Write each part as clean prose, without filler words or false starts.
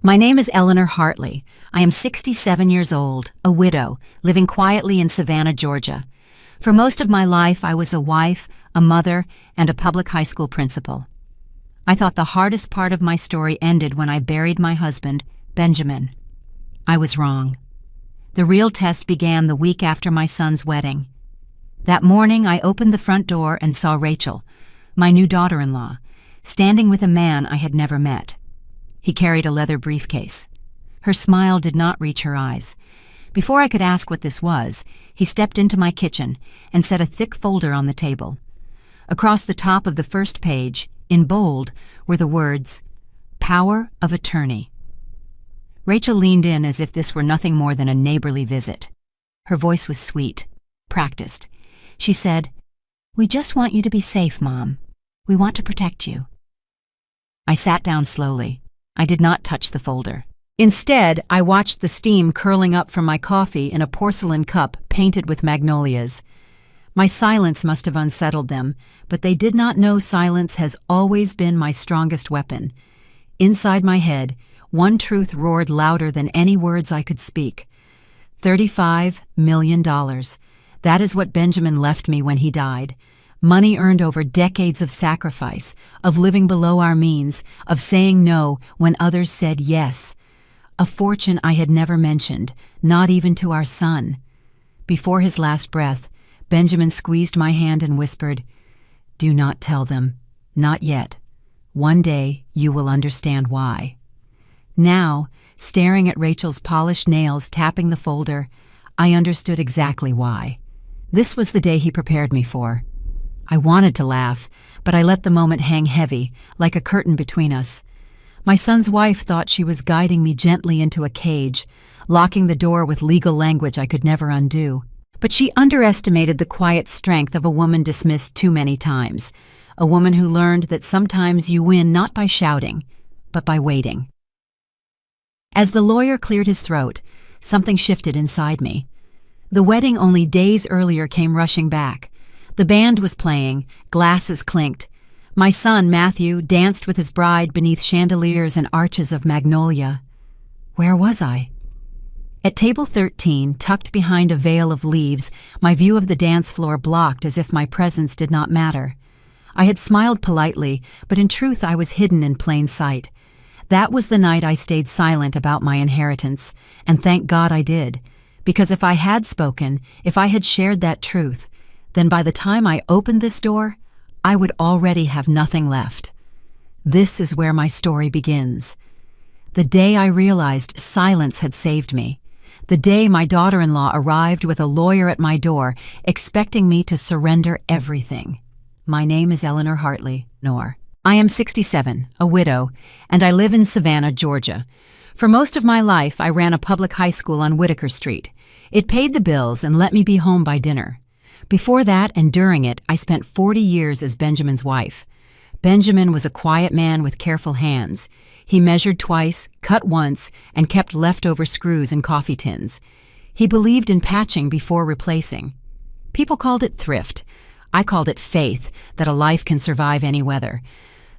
My name is Eleanor Hartley. I am 67 years old, a widow, living quietly in Savannah, Georgia. For most of my life, I was a wife, a mother, and a public high school principal. I thought the hardest part of my story ended when I buried my husband, Benjamin. I was wrong. The real test began the week after my son's wedding. That morning, I opened the front door and saw Rachel, my new daughter-in-law, standing with a man I had never met. He carried a leather briefcase. Her smile did not reach her eyes. Before I could ask what this was, he stepped into my kitchen and set a thick folder on the table. Across the top of the first page, in bold, were the words, "Power of Attorney." Rachel leaned in as if this were nothing more than a neighborly visit. Her voice was sweet, practiced. She said, "We just want you to be safe, Mom. We want to protect you." I sat down slowly. I did not touch the folder. Instead, I watched the steam curling up from my coffee in a porcelain cup painted with magnolias. My silence must have unsettled them, but they did not know silence has always been my strongest weapon. Inside my head, one truth roared louder than any words I could speak. $35 million. That is what Benjamin left me when he died. Money earned over decades of sacrifice, of living below our means, of saying no when others said yes. A fortune I had never mentioned, not even to our son. Before his last breath, Benjamin squeezed my hand and whispered, "Do not tell them. Not yet. One day you will understand why." Now, staring at Rachel's polished nails tapping the folder, I understood exactly why. This was the day he prepared me for. I wanted to laugh, but I let the moment hang heavy, like a curtain between us. My son's wife thought she was guiding me gently into a cage, locking the door with legal language I could never undo. But she underestimated the quiet strength of a woman dismissed too many times, a woman who learned that sometimes you win not by shouting, but by waiting. As the lawyer cleared his throat, something shifted inside me. The wedding only days earlier came rushing back. The band was playing, glasses clinked. My son, Matthew, danced with his bride beneath chandeliers and arches of magnolia. Where was I? At table 13, tucked behind a veil of leaves, my view of the dance floor blocked as if my presence did not matter. I had smiled politely, but in truth I was hidden in plain sight. That was the night I stayed silent about my inheritance, and thank God I did, because if I had spoken, if I had shared that truth, then by the time I opened this door, I would already have nothing left. This is where my story begins. The day I realized silence had saved me. The day my daughter-in-law arrived with a lawyer at my door, expecting me to surrender everything. My name is Eleanor Hartley, Nor. I am 67, a widow, and I live in Savannah, Georgia. For most of my life, I ran a public high school on Whitaker Street. It paid the bills and let me be home by dinner. Before that and during it, I spent 40 years as Benjamin's wife. Benjamin was a quiet man with careful hands. He measured twice, cut once, and kept leftover screws in coffee tins. He believed in patching before replacing. People called it thrift. I called it faith, that a life can survive any weather.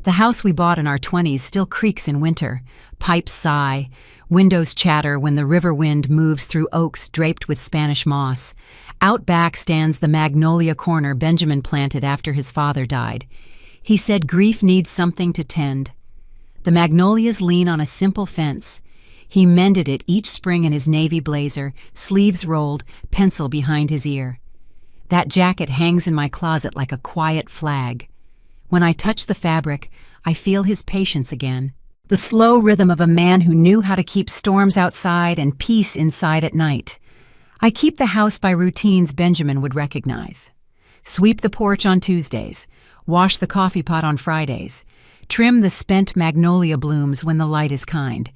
The house we bought in our 20s still creaks in winter. Pipes sigh. Windows chatter when the river wind moves through oaks draped with Spanish moss. Out back stands the magnolia corner Benjamin planted after his father died. He said grief needs something to tend. The magnolias lean on a simple fence. He mended it each spring in his navy blazer, sleeves rolled, pencil behind his ear. That jacket hangs in my closet like a quiet flag. When I touch the fabric, I feel his patience again. The slow rhythm of a man who knew how to keep storms outside and peace inside at night. I keep the house by routines Benjamin would recognize. Sweep the porch on Tuesdays. Wash the coffee pot on Fridays. Trim the spent magnolia blooms when the light is kind.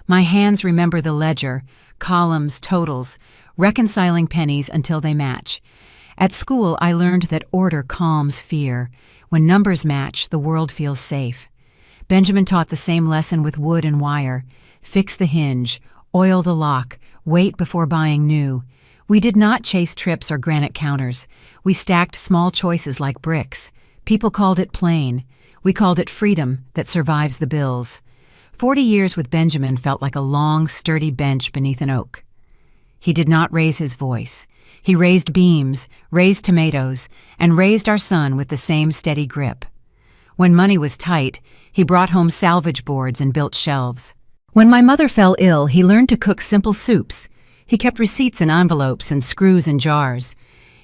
My hands remember the ledger, columns, totals, reconciling pennies until they match. At school, I learned that order calms fear. When numbers match, the world feels safe. Benjamin taught the same lesson with wood and wire. Fix the hinge, oil the lock, wait before buying new. We did not chase trips or granite counters. We stacked small choices like bricks. People called it plain. We called it freedom that survives the bills. 40 years with Benjamin felt like a long, sturdy bench beneath an oak. He did not raise his voice. He raised beams, raised tomatoes, and raised our son with the same steady grip. When money was tight, he brought home salvage boards and built shelves. When my mother fell ill, he learned to cook simple soups. He kept receipts in envelopes and screws in jars.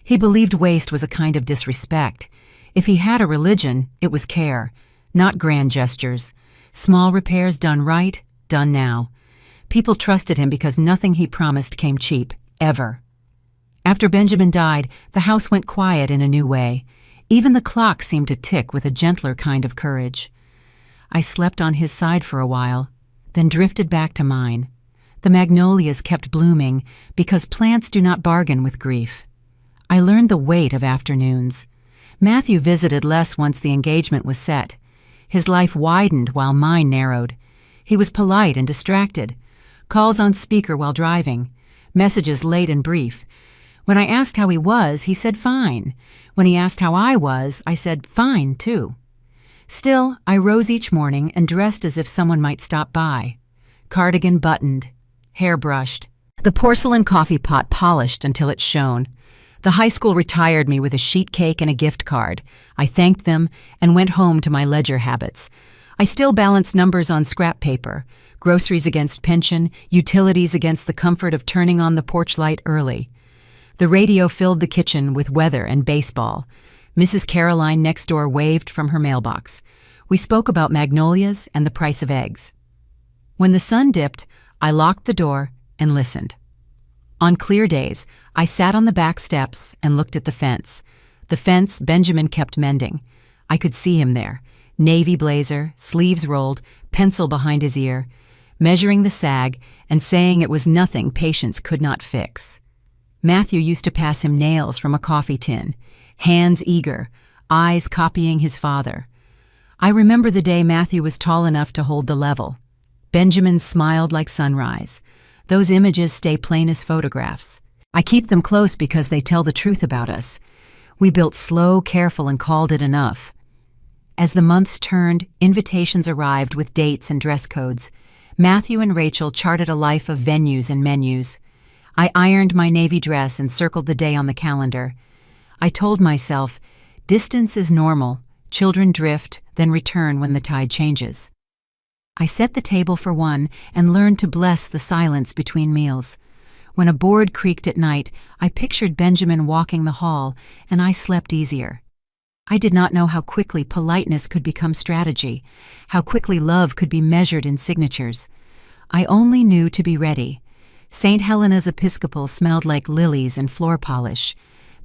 He believed waste was a kind of disrespect. If he had a religion, it was care, not grand gestures. Small repairs done right, done now. People trusted him because nothing he promised came cheap, ever. After Benjamin died, the house went quiet in a new way. Even the clock seemed to tick with a gentler kind of courage. I slept on his side for a while, then drifted back to mine. The magnolias kept blooming because plants do not bargain with grief. I learned the weight of afternoons. Matthew visited less once the engagement was set. His life widened while mine narrowed. He was polite and distracted. Calls on speaker while driving. Messages late and brief. When I asked how he was, he said fine. When he asked how I was, I said fine, too. Still, I rose each morning and dressed as if someone might stop by. Cardigan buttoned, hair brushed, the porcelain coffee pot polished until it shone. The high school retired me with a sheet cake and a gift card. I thanked them and went home to my ledger habits. I still balance numbers on scrap paper, groceries against pension, utilities against the comfort of turning on the porch light early. The radio filled the kitchen with weather and baseball. Mrs. Caroline next door waved from her mailbox. We spoke about magnolias and the price of eggs. When the sun dipped, I locked the door and listened. On clear days, I sat on the back steps and looked at the fence. The fence Benjamin kept mending. I could see him there, navy blazer, sleeves rolled, pencil behind his ear, measuring the sag and saying it was nothing patience could not fix. Matthew used to pass him nails from a coffee tin, hands eager, eyes copying his father. I remember the day Matthew was tall enough to hold the level. Benjamin smiled like sunrise. Those images stay plain as photographs. I keep them close because they tell the truth about us. We built slow, careful, and called it enough. As the months turned, invitations arrived with dates and dress codes. Matthew and Rachel charted a life of venues and menus. I ironed my navy dress and circled the day on the calendar. I told myself, distance is normal. Children drift, then return when the tide changes. I set the table for one and learned to bless the silence between meals. When a board creaked at night, I pictured Benjamin walking the hall, and I slept easier. I did not know how quickly politeness could become strategy, how quickly love could be measured in signatures. I only knew to be ready. St. Helena's Episcopal smelled like lilies and floor polish,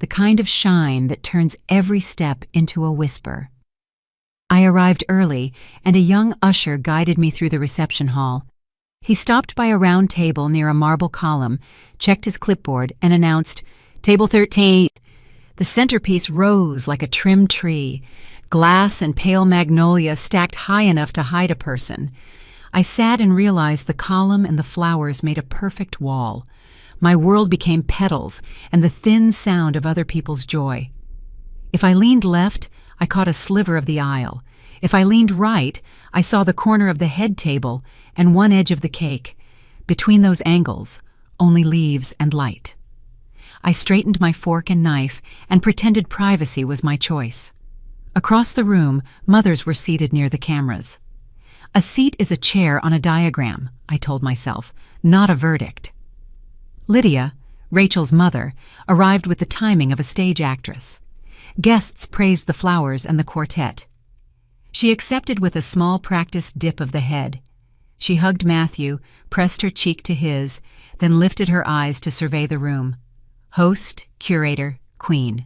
the kind of shine that turns every step into a whisper. I arrived early, and a young usher guided me through the reception hall. He stopped by a round table near a marble column, checked his clipboard, and announced, "Table 13. The centerpiece rose like a trimmed tree, glass and pale magnolia stacked high enough to hide a person. I sat and realized the column and the flowers made a perfect wall. My world became petals and the thin sound of other people's joy. If I leaned left, I caught a sliver of the aisle. If I leaned right, I saw the corner of the head table and one edge of the cake. Between those angles, only leaves and light. I straightened my fork and knife and pretended privacy was my choice. Across the room, mothers were seated near the cameras. A seat is a chair on a diagram, I told myself, not a verdict. Lydia, Rachel's mother, arrived with the timing of a stage actress. Guests praised the flowers and the quartet. She accepted with a small practiced dip of the head. She hugged Matthew, pressed her cheek to his, then lifted her eyes to survey the room. Host, curator, queen.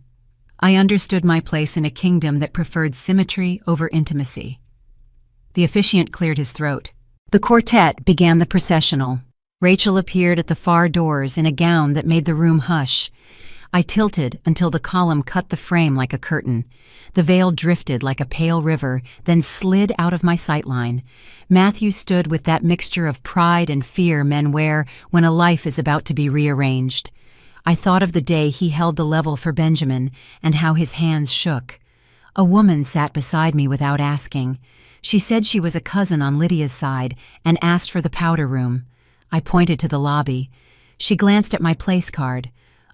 I understood my place in a kingdom that preferred symmetry over intimacy. The officiant cleared his throat. The quartet began the processional. Rachel appeared at the far doors in a gown that made the room hush. I tilted until the column cut the frame like a curtain. The veil drifted like a pale river, then slid out of my sightline. Matthew stood with that mixture of pride and fear men wear when a life is about to be rearranged. I thought of the day he held the level for Benjamin and how his hands shook. A woman sat beside me without asking. She said she was a cousin on Lydia's side and asked for the powder room. I pointed to the lobby. She glanced at my place card.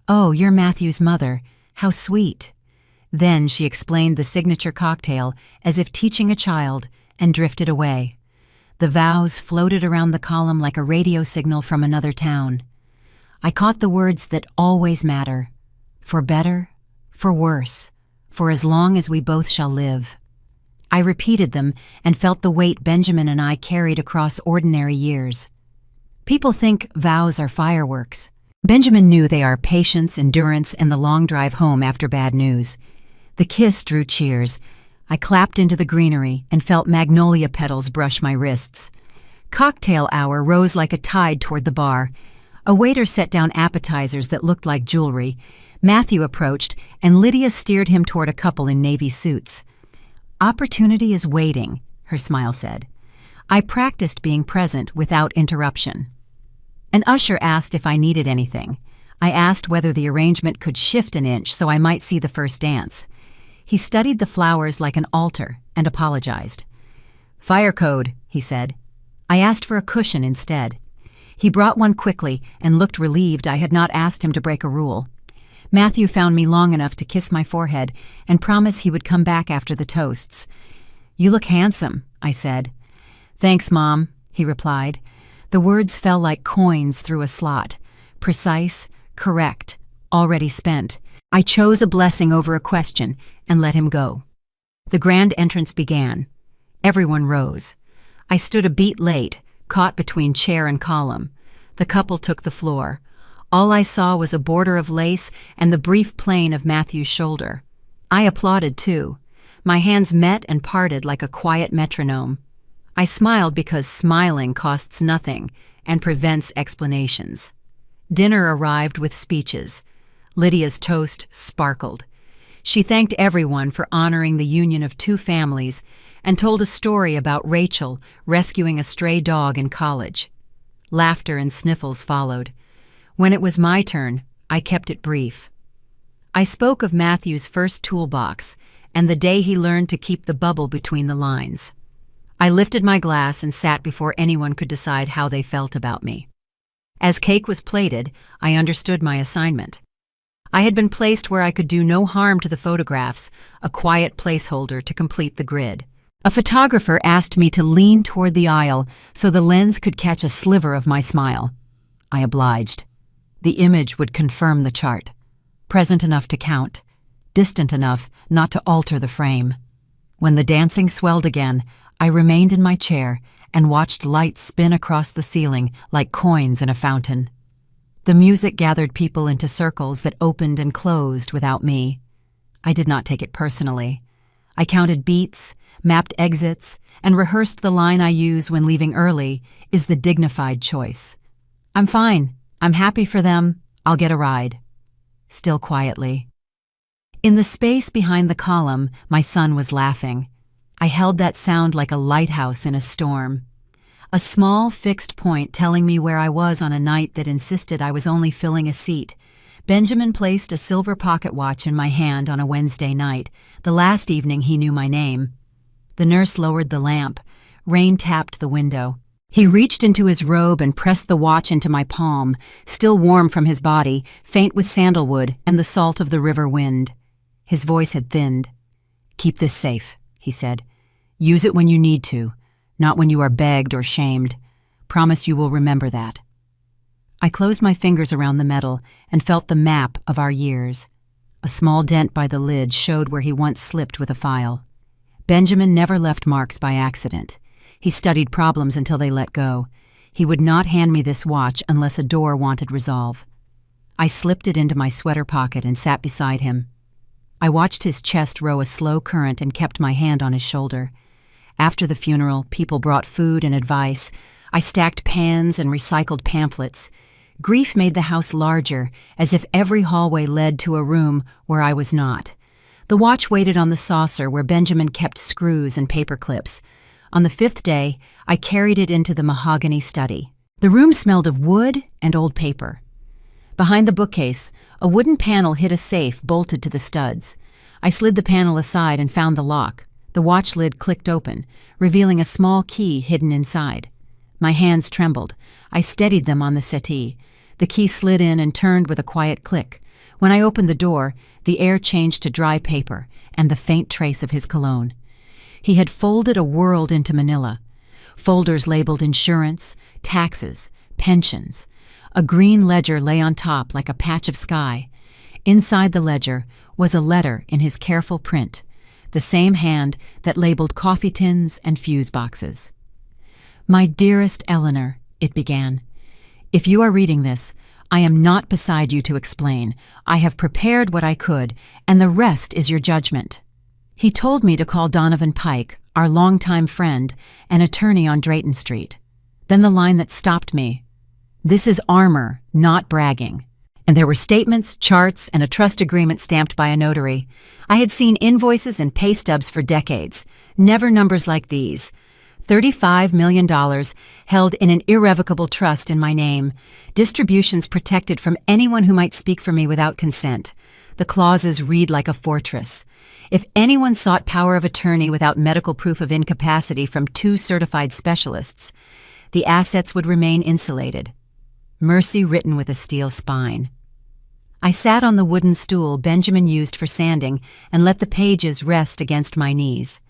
"Oh, you're Matthew's mother. How sweet." Then she explained the signature cocktail as if teaching a child and drifted away. The vows floated around the column like a radio signal from another town. I caught the words that always matter. For better, for worse, for as long as we both shall live. I repeated them and felt the weight Benjamin and I carried across ordinary years. People think vows are fireworks. Benjamin knew they are patience, endurance, and the long drive home after bad news. The kiss drew cheers. I clapped into the greenery and felt magnolia petals brush my wrists. Cocktail hour rose like a tide toward the bar. A waiter set down appetizers that looked like jewelry. Matthew approached, and Lydia steered him toward a couple in navy suits. "Opportunity is waiting," her smile said. I practiced being present without interruption. An usher asked if I needed anything. I asked whether the arrangement could shift an inch so I might see the first dance. He studied the flowers like an altar and apologized. "Fire code," he said. I asked for a cushion instead. He brought one quickly and looked relieved I had not asked him to break a rule. Matthew found me long enough to kiss my forehead and promise he would come back after the toasts. "You look handsome," I said. "Thanks, Mom," he replied. The words fell like coins through a slot. Precise, correct, already spent. I chose a blessing over a question and let him go. The grand entrance began. Everyone rose. I stood a beat late, caught between chair and column. The couple took the floor. All I saw was a border of lace and the brief plane of Matthew's shoulder. I applauded too. My hands met and parted like a quiet metronome. I smiled because smiling costs nothing and prevents explanations. Dinner arrived with speeches. Lydia's toast sparkled. She thanked everyone for honoring the union of two families and told a story about Rachel rescuing a stray dog in college. Laughter and sniffles followed. When it was my turn, I kept it brief. I spoke of Matthew's first toolbox and the day he learned to keep the bubble between the lines. I lifted my glass and sat before anyone could decide how they felt about me. As cake was plated, I understood my assignment. I had been placed where I could do no harm to the photographs, a quiet placeholder to complete the grid. A photographer asked me to lean toward the aisle so the lens could catch a sliver of my smile. I obliged. The image would confirm the chart. Present enough to count, distant enough not to alter the frame. When the dancing swelled again, I remained in my chair and watched lights spin across the ceiling like coins in a fountain. The music gathered people into circles that opened and closed without me. I did not take it personally. I counted beats, mapped exits, and rehearsed the line I use when leaving early is the dignified choice. "I'm fine. I'm happy for them. I'll get a ride." Still quietly. In the space behind the column, my son was laughing. I held that sound like a lighthouse in a storm. A small, fixed point telling me where I was on a night that insisted I was only filling a seat. Benjamin placed a silver pocket watch in my hand on a Wednesday night, the last evening he knew my name. The nurse lowered the lamp. Rain tapped the window. He reached into his robe and pressed the watch into my palm, still warm from his body, faint with sandalwood and the salt of the river wind. His voice had thinned. "Keep this safe," he said. "Use it when you need to, not when you are begged or shamed. Promise you will remember that." I closed my fingers around the metal and felt the map of our years. A small dent by the lid showed where he once slipped with a file. Benjamin never left marks by accident. He studied problems until they let go. He would not hand me this watch unless a door wanted resolve. I slipped it into my sweater pocket and sat beside him. I watched his chest row a slow current and kept my hand on his shoulder. After the funeral, people brought food and advice. I stacked pans and recycled pamphlets. Grief made the house larger, as if every hallway led to a room where I was not. The watch waited on the saucer where Benjamin kept screws and paper clips. On the 5th day, I carried it into the mahogany study. The room smelled of wood and old paper. Behind the bookcase, a wooden panel hid a safe bolted to the studs. I slid the panel aside and found the lock. The watch lid clicked open, revealing a small key hidden inside. My hands trembled. I steadied them on the settee. The key slid in and turned with a quiet click. When I opened the door, the air changed to dry paper and the faint trace of his cologne. He had folded a world into manila. Folders labeled insurance, taxes, pensions. A green ledger lay on top like a patch of sky. Inside the ledger was a letter in his careful print, the same hand that labeled coffee tins and fuse boxes. "My dearest Eleanor," it began, "if you are reading this, I am not beside you to explain. I have prepared what I could, and the rest is your judgment." He told me to call Donovan Pike, our longtime friend, an attorney on Drayton Street. Then the line that stopped me: "This is armor, not bragging." And there were statements, charts, and a trust agreement stamped by a notary. I had seen invoices and pay stubs for decades, never numbers like these. $35 million held in an irrevocable trust in my name, distributions protected from anyone who might speak for me without consent. The clauses read like a fortress. If anyone sought power of attorney without medical proof of incapacity from 2 certified specialists, the assets would remain insulated. Mercy written with a steel spine. I sat on the wooden stool Benjamin used for sanding and let the pages rest against my knees.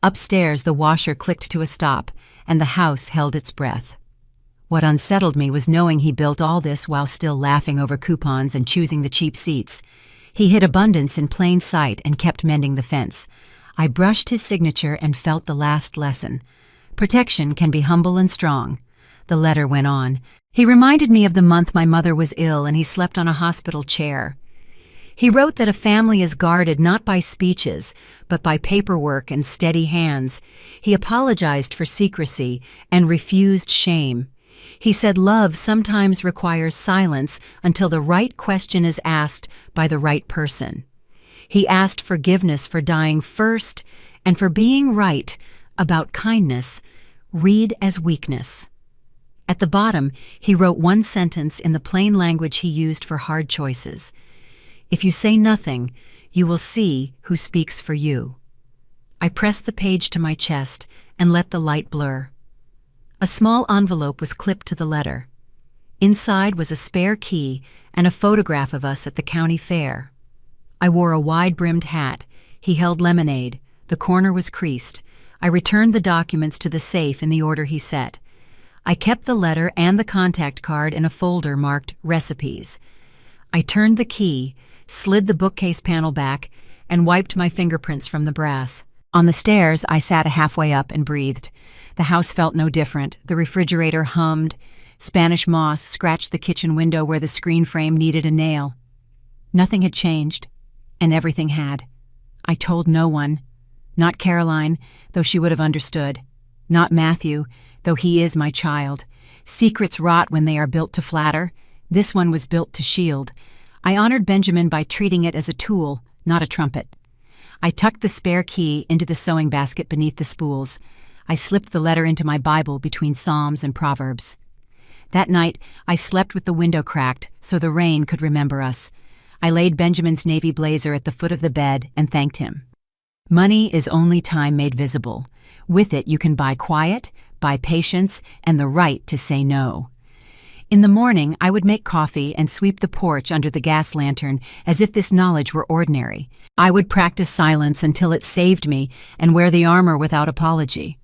Upstairs, the washer clicked to a stop, and the house held its breath. What unsettled me was knowing he built all this while still laughing over coupons and choosing the cheap seats. He hid abundance in plain sight and kept mending the fence. I brushed his signature and felt the last lesson. Protection can be humble and strong. The letter went on. He reminded me of the month my mother was ill and he slept on a hospital chair. He wrote that a family is guarded not by speeches, but by paperwork and steady hands. He apologized for secrecy and refused shame. He said love sometimes requires silence until the right question is asked by the right person. He asked forgiveness for dying first and for being right about kindness, read as weakness. At the bottom, he wrote one sentence in the plain language he used for hard choices. "If you say nothing, you will see who speaks for you." I pressed the page to my chest and let the light blur. A small envelope was clipped to the letter. Inside was a spare key and a photograph of us at the county fair. I wore a wide-brimmed hat. He held lemonade. The corner was creased. I returned the documents to the safe in the order he set. I kept the letter and the contact card in a folder marked Recipes. I turned the key, slid the bookcase panel back, and wiped my fingerprints from the brass. On the stairs, I sat halfway up and breathed. The house felt no different. The refrigerator hummed. Spanish moss scratched the kitchen window where the screen frame needed a nail. Nothing had changed, and everything had. I told no one. Not Caroline, though she would have understood. Not Matthew, though he is my child. Secrets rot when they are built to flatter. This one was built to shield. I honored Benjamin by treating it as a tool, not a trumpet. I tucked the spare key into the sewing basket beneath the spools. I slipped the letter into my Bible between Psalms and Proverbs. That night, I slept with the window cracked so the rain could remember us. I laid Benjamin's navy blazer at the foot of the bed and thanked him. Money is only time made visible. With it, you can buy quiet, buy patience, and the right to say no. In the morning, I would make coffee and sweep the porch under the gas lantern as if this knowledge were ordinary. I would practice silence until it saved me and wear the armor without apology.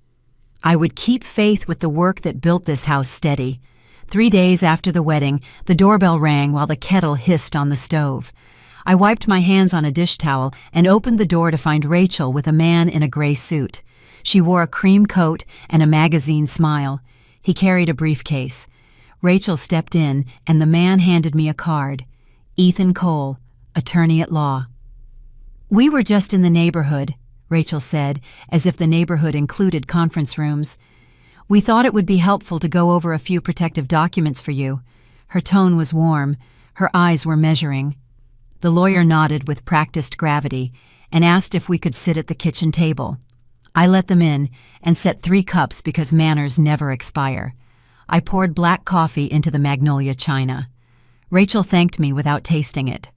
I would keep faith with the work that built this house steady. 3 days after the wedding, the doorbell rang while the kettle hissed on the stove. I wiped my hands on a dish towel and opened the door to find Rachel with a man in a gray suit. She wore a cream coat and a magazine smile. He carried a briefcase. Rachel stepped in, and the man handed me a card. Ethan Cole, attorney at law. "We were just in the neighborhood," Rachel said, as if the neighborhood included conference rooms. "We thought it would be helpful to go over a few protective documents for you." Her tone was warm. Her eyes were measuring. The lawyer nodded with practiced gravity and asked if we could sit at the kitchen table. I let them in and set 3 cups because manners never expire. I poured black coffee into the magnolia china. Rachel thanked me without tasting it.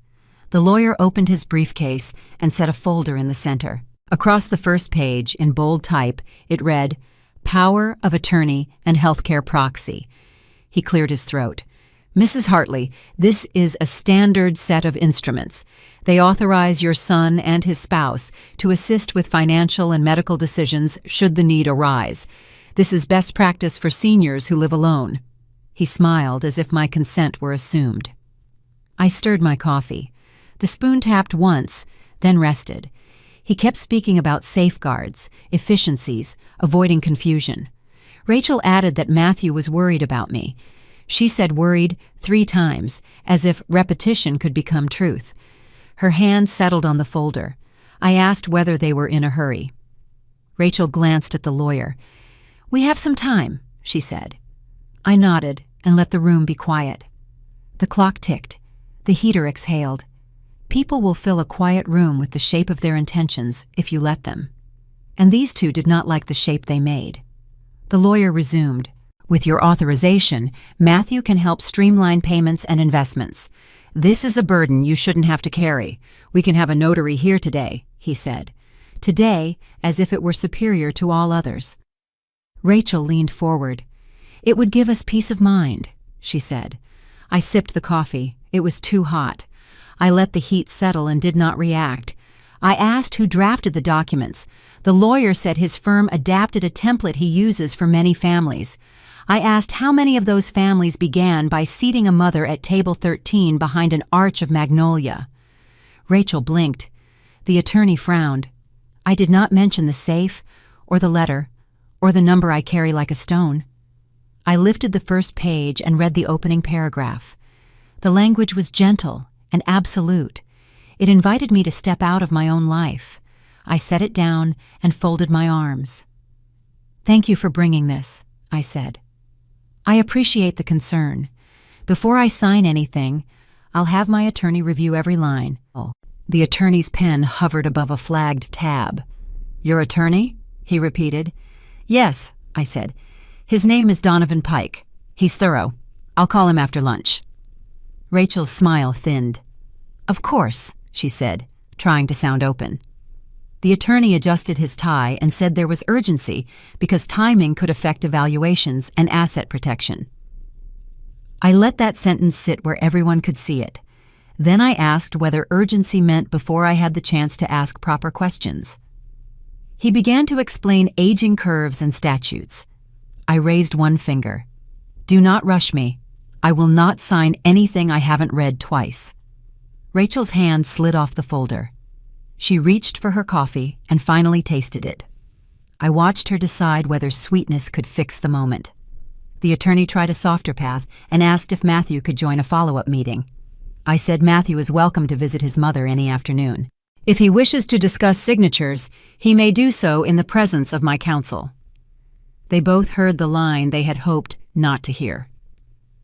The lawyer opened his briefcase and set a folder in the center. Across the first page, in bold type, it read, "Power of Attorney and Healthcare Proxy." He cleared his throat. "Mrs. Hartley, this is a standard set of instruments. They authorize your son and his spouse to assist with financial and medical decisions should the need arise. This is best practice for seniors who live alone." He smiled as if my consent were assumed. I stirred my coffee. The spoon tapped once, then rested. He kept speaking about safeguards, efficiencies, avoiding confusion. Rachel added that Matthew was worried about me. She said worried 3 times, as if repetition could become truth. Her hand settled on the folder. I asked whether they were in a hurry. Rachel glanced at the lawyer. "We have some time," she said. I nodded and let the room be quiet. The clock ticked. The heater exhaled. People will fill a quiet room with the shape of their intentions if you let them. And these two did not like the shape they made. The lawyer resumed. "With your authorization, Matthew can help streamline payments and investments. This is a burden you shouldn't have to carry. We can have a notary here today," he said. Today, as if it were superior to all others. Rachel leaned forward. "It would give us peace of mind," she said. I sipped the coffee. It was too hot. I let the heat settle and did not react. I asked who drafted the documents. The lawyer said his firm adapted a template he uses for many families. I asked how many of those families began by seating a mother at table 13 behind an arch of magnolia. Rachel blinked. The attorney frowned. I did not mention the safe, or the letter, or the number I carry like a stone. I lifted the first page and read the opening paragraph. The language was gentle and absolute. It invited me to step out of my own life. I set it down and folded my arms. "Thank you for bringing this," I said. "I appreciate the concern. Before I sign anything, I'll have my attorney review every line." The attorney's pen hovered above a flagged tab. "Your attorney?" he repeated. "Yes," I said. "His name is Donovan Pike. He's thorough. I'll call him after lunch." Rachel's smile thinned. "Of course," she said, trying to sound open. The attorney adjusted his tie and said there was urgency because timing could affect evaluations and asset protection. I let that sentence sit where everyone could see it. Then I asked whether urgency meant before I had the chance to ask proper questions. He began to explain aging curves and statutes. I raised one finger. "Do not rush me. I will not sign anything I haven't read twice." Rachel's hand slid off the folder. She reached for her coffee and finally tasted it. I watched her decide whether sweetness could fix the moment. The attorney tried a softer path and asked if Matthew could join a follow-up meeting. I said Matthew is welcome to visit his mother any afternoon. If he wishes to discuss signatures, he may do so in the presence of my counsel. They both heard the line they had hoped not to hear.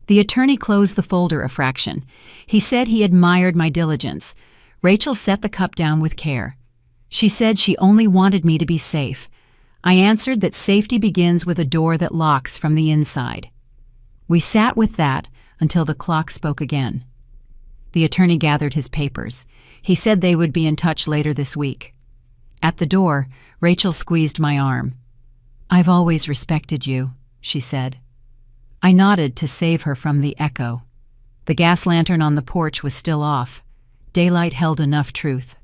The attorney closed the folder a fraction. He said he admired my diligence. Rachel set the cup down with care. She said she only wanted me to be safe. I answered that safety begins with a door that locks from the inside. We sat with that until the clock spoke again. The attorney gathered his papers. He said they would be in touch later this week. At the door, Rachel squeezed my arm. "I've always respected you," she said. I nodded to save her from the echo. The gas lantern on the porch was still off. Daylight held enough truth.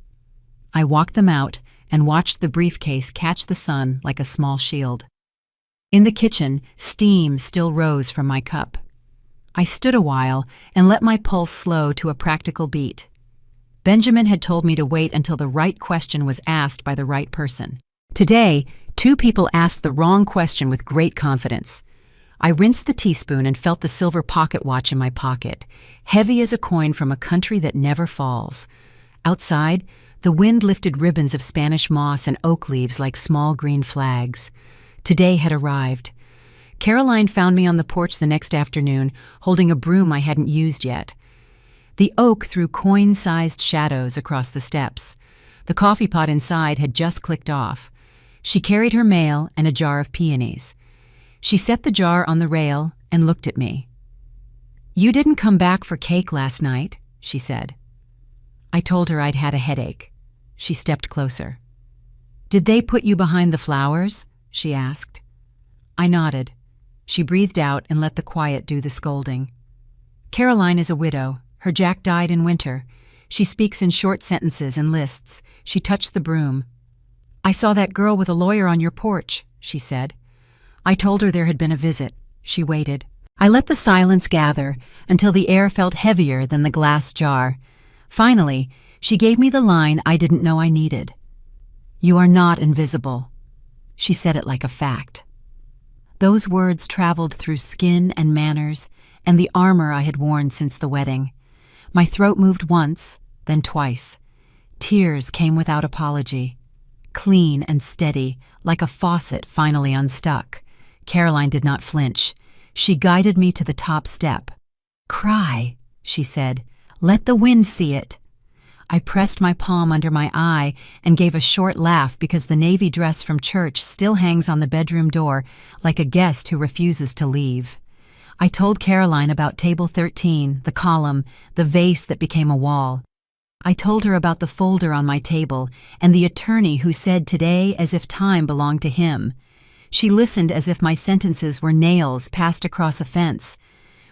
I walked them out and watched the briefcase catch the sun like a small shield. In the kitchen, steam still rose from my cup. I stood a while and let my pulse slow to a practical beat. Benjamin had told me to wait until the right question was asked by the right person. Today, 2 people asked the wrong question with great confidence. I rinsed the teaspoon and felt the silver pocket watch in my pocket, heavy as a coin from a country that never falls. Outside, the wind lifted ribbons of Spanish moss and oak leaves like small green flags. Today had arrived. Caroline found me on the porch the next afternoon, holding a broom I hadn't used yet. The oak threw coin-sized shadows across the steps. The coffee pot inside had just clicked off. She carried her mail and a jar of peonies. She set the jar on the rail and looked at me. "You didn't come back for cake last night," she said. I told her I'd had a headache. She stepped closer. "Did they put you behind the flowers?" she asked. I nodded. She breathed out and let the quiet do the scolding. "Caroline is a widow. Her Jack died in winter. She speaks in short sentences and lists. She touched the broom. I saw that girl with a lawyer on your porch," she said. I told her there had been a visit. She waited. I let the silence gather until the air felt heavier than the glass jar. Finally, she gave me the line I didn't know I needed. "You are not invisible." She said it like a fact. Those words traveled through skin and manners and the armor I had worn since the wedding. My throat moved once, then twice. Tears came without apology. Clean and steady, like a faucet finally unstuck. Caroline did not flinch. She guided me to the top step. "Cry," she said. "Let the wind see it." I pressed my palm under my eye and gave a short laugh because the navy dress from church still hangs on the bedroom door like a guest who refuses to leave. I told Caroline about Table 13, the column, the vase that became a wall. I told her about the folder on my table and the attorney who said today as if time belonged to him. She listened as if my sentences were nails passed across a fence.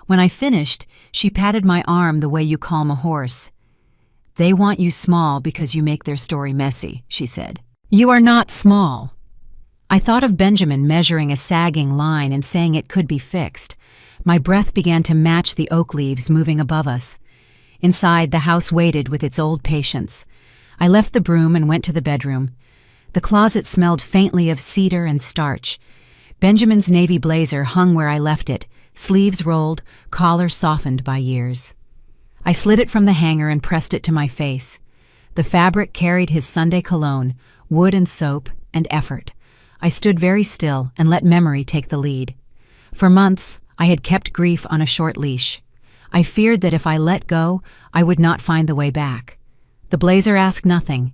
When I finished, she patted my arm the way you calm a horse. "They want you small because you make their story messy," she said. "You are not small." I thought of Benjamin measuring a sagging line and saying it could be fixed. My breath began to match the oak leaves moving above us. Inside, the house waited with its old patience. I left the broom and went to the bedroom. The closet smelled faintly of cedar and starch. Benjamin's navy blazer hung where I left it, sleeves rolled, collar softened by years. I slid it from the hanger and pressed it to my face. The fabric carried his Sunday cologne, wood and soap, and effort. I stood very still and let memory take the lead. For months, I had kept grief on a short leash. I feared that if I let go, I would not find the way back. The blazer asked nothing.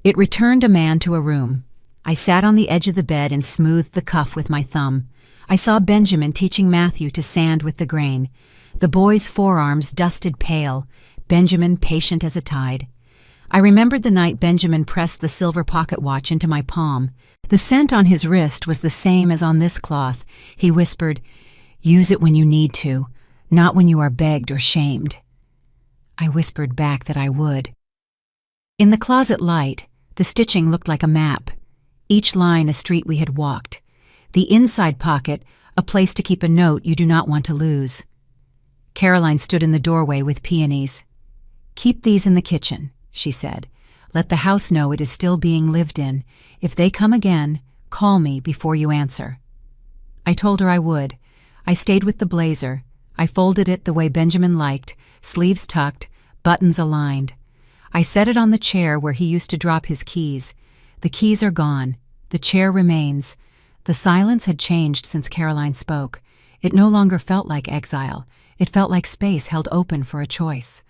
It returned a man to a room. I sat on the edge of the bed and smoothed the cuff with my thumb. I saw Benjamin teaching Matthew to sand with the grain. The boy's forearms dusted pale, Benjamin patient as a tide. I remembered the night Benjamin pressed the silver pocket watch into my palm. The scent on his wrist was the same as on this cloth. He whispered, "Use it when you need to, not when you are begged or shamed." I whispered back that I would. In the closet light, the stitching looked like a map. Each line a street we had walked. The inside pocket, a place to keep a note you do not want to lose. Caroline stood in the doorway with peonies. "Keep these in the kitchen," she said. "Let the house know it is still being lived in. If they come again, call me before you answer." I told her I would. I stayed with the blazer. I folded it the way Benjamin liked, sleeves tucked, buttons aligned. I set it on the chair where he used to drop his keys. The keys are gone. The chair remains. The silence had changed since Caroline spoke. It no longer felt like exile. It felt like space held open for a choice.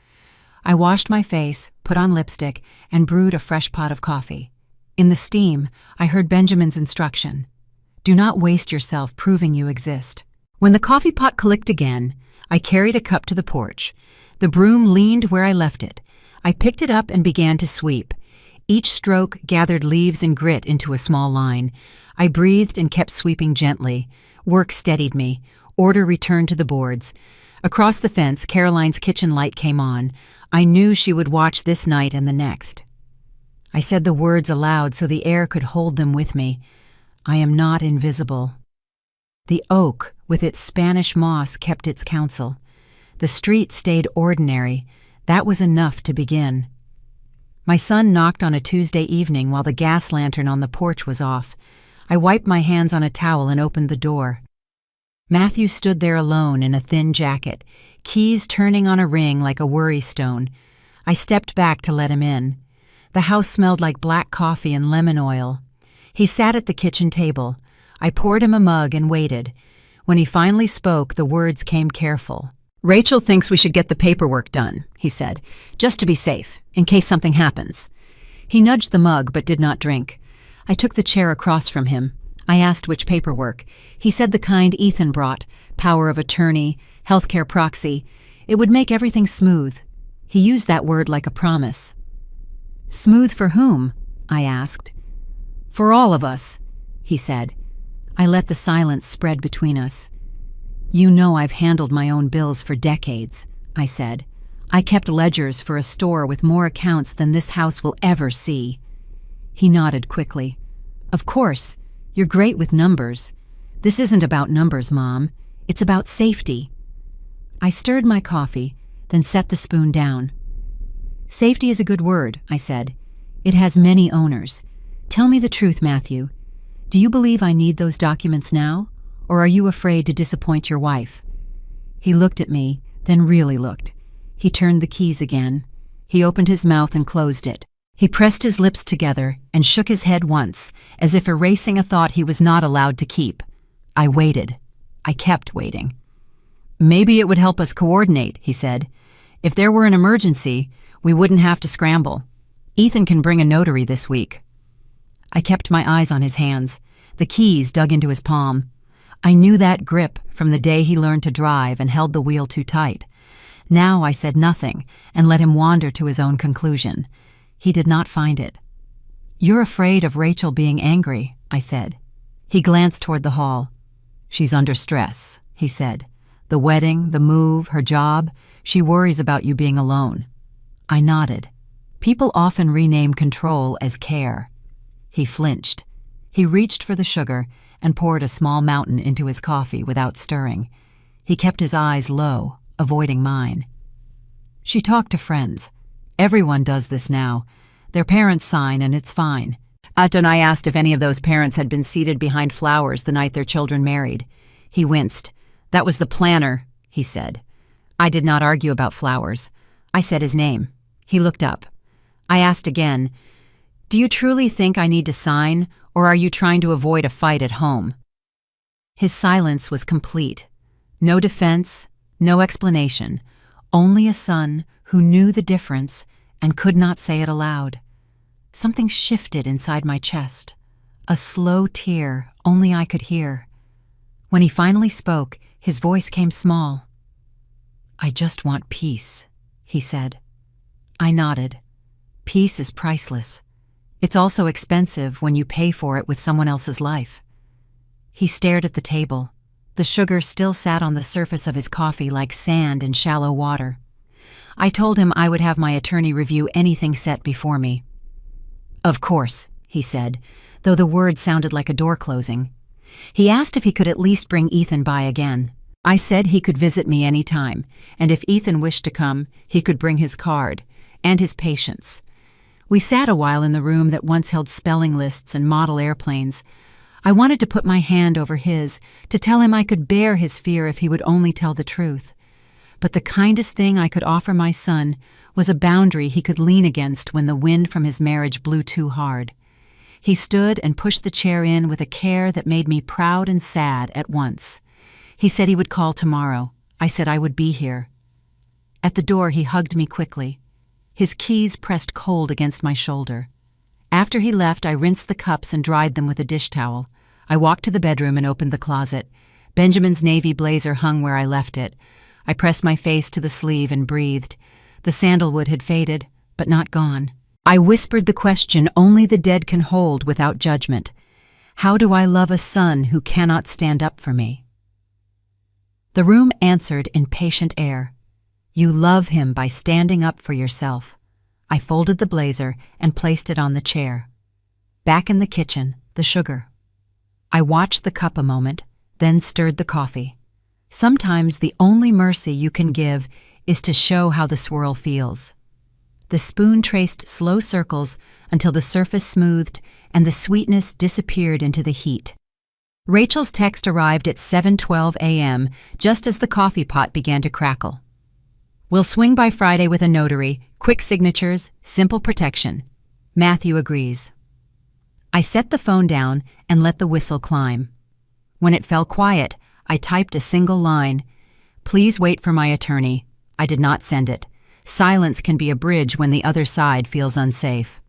I washed my face, put on lipstick, and brewed a fresh pot of coffee. In the steam, I heard Benjamin's instruction. Do not waste yourself proving you exist. When the coffee pot clicked again, I carried a cup to the porch. The broom leaned where I left it. I picked it up and began to sweep. Each stroke gathered leaves and grit into a small line. I breathed and kept sweeping gently. Work steadied me. Order returned to the boards. Across the fence, Caroline's kitchen light came on. I knew she would watch this night and the next. I said the words aloud so the air could hold them with me. I am not invisible. The oak, with its Spanish moss, kept its counsel. The street stayed ordinary. That was enough to begin. My son knocked on a Tuesday evening while the gas lantern on the porch was off. I wiped my hands on a towel and opened the door. Matthew stood there alone in a thin jacket, keys turning on a ring like a worry stone. I stepped back to let him in. The house smelled like black coffee and lemon oil. He sat at the kitchen table. I poured him a mug and waited. When he finally spoke, the words came careful. "Rachel thinks we should get the paperwork done," he said, "just to be safe, in case something happens." He nudged the mug but did not drink. I took the chair across from him. I asked which paperwork. He said the kind Ethan brought, power of attorney, healthcare proxy. It would make everything smooth. He used that word like a promise. "Smooth for whom?" I asked. "For all of us," he said. I let the silence spread between us. "You know I've handled my own bills for decades," I said. "I kept ledgers for a store with more accounts than this house will ever see." He nodded quickly. "Of course, you're great with numbers. This isn't about numbers, Mom. It's about safety." I stirred my coffee, then set the spoon down. "Safety is a good word," I said. "It has many owners. Tell me the truth, Matthew. Do you believe I need those documents now, or are you afraid to disappoint your wife?" He looked at me, then really looked. He turned the keys again. He opened his mouth and closed it. He pressed his lips together and shook his head once, as if erasing a thought he was not allowed to keep. I waited. I kept waiting. "Maybe it would help us coordinate," he said. "If there were an emergency, we wouldn't have to scramble. Ethan can bring a notary this week." I kept my eyes on his hands, the keys dug into his palm. I knew that grip from the day he learned to drive and held the wheel too tight. Now I said nothing and let him wander to his own conclusion. He did not find it. "You're afraid of Rachel being angry," I said. He glanced toward the hall. "She's under stress," he said. "The wedding, the move, her job, she worries about you being alone." I nodded. People often rename control as care. He flinched. He reached for the sugar and poured a small mountain into his coffee without stirring. He kept his eyes low, avoiding mine. "She talked to friends. Everyone does this now. Their parents sign and it's fine." And I asked if any of those parents had been seated behind flowers the night their children married. He winced. "That was the planner," he said. I did not argue about flowers. I said his name. He looked up. I asked again, "Do you truly think I need to sign, or are you trying to avoid a fight at home?" His silence was complete. No defense, no explanation, only a son who knew the difference and could not say it aloud. Something shifted inside my chest, a slow tear only I could hear. When he finally spoke, his voice came small. "I just want peace," he said. I nodded. Peace is priceless. It's also expensive when you pay for it with someone else's life. He stared at the table. The sugar still sat on the surface of his coffee like sand in shallow water. I told him I would have my attorney review anything set before me. "Of course," he said, though the word sounded like a door closing. He asked if he could at least bring Ethan by again. I said he could visit me any time, and if Ethan wished to come, he could bring his card, and his patience. We sat a while in the room that once held spelling lists and model airplanes. I wanted to put my hand over his, to tell him I could bear his fear if he would only tell the truth. But the kindest thing I could offer my son was a boundary he could lean against when the wind from his marriage blew too hard. He stood and pushed the chair in with a care that made me proud and sad at once. He said he would call tomorrow. I said I would be here. At the door, he hugged me quickly. His keys pressed cold against my shoulder. After he left, I rinsed the cups and dried them with a dish towel. I walked to the bedroom and opened the closet. Benjamin's navy blazer hung where I left it. I pressed my face to the sleeve and breathed. The sandalwood had faded, but not gone. I whispered the question only the dead can hold without judgment. How do I love a son who cannot stand up for me? The room answered in patient air. You love him by standing up for yourself. I folded the blazer and placed it on the chair. Back in the kitchen, the sugar. I watched the cup a moment, then stirred the coffee. Sometimes the only mercy you can give is to show how the swirl feels. The spoon traced slow circles until the surface smoothed and the sweetness disappeared into the heat. Rachel's text arrived at 7:12 a.m., just as the coffee pot began to crackle. We'll swing by Friday with a notary, quick signatures, simple protection. Matthew agrees. I set the phone down and let the whistle climb. When it fell quiet, I typed a single line. Please wait for my attorney. I did not send it. Silence can be a bridge when the other side feels unsafe.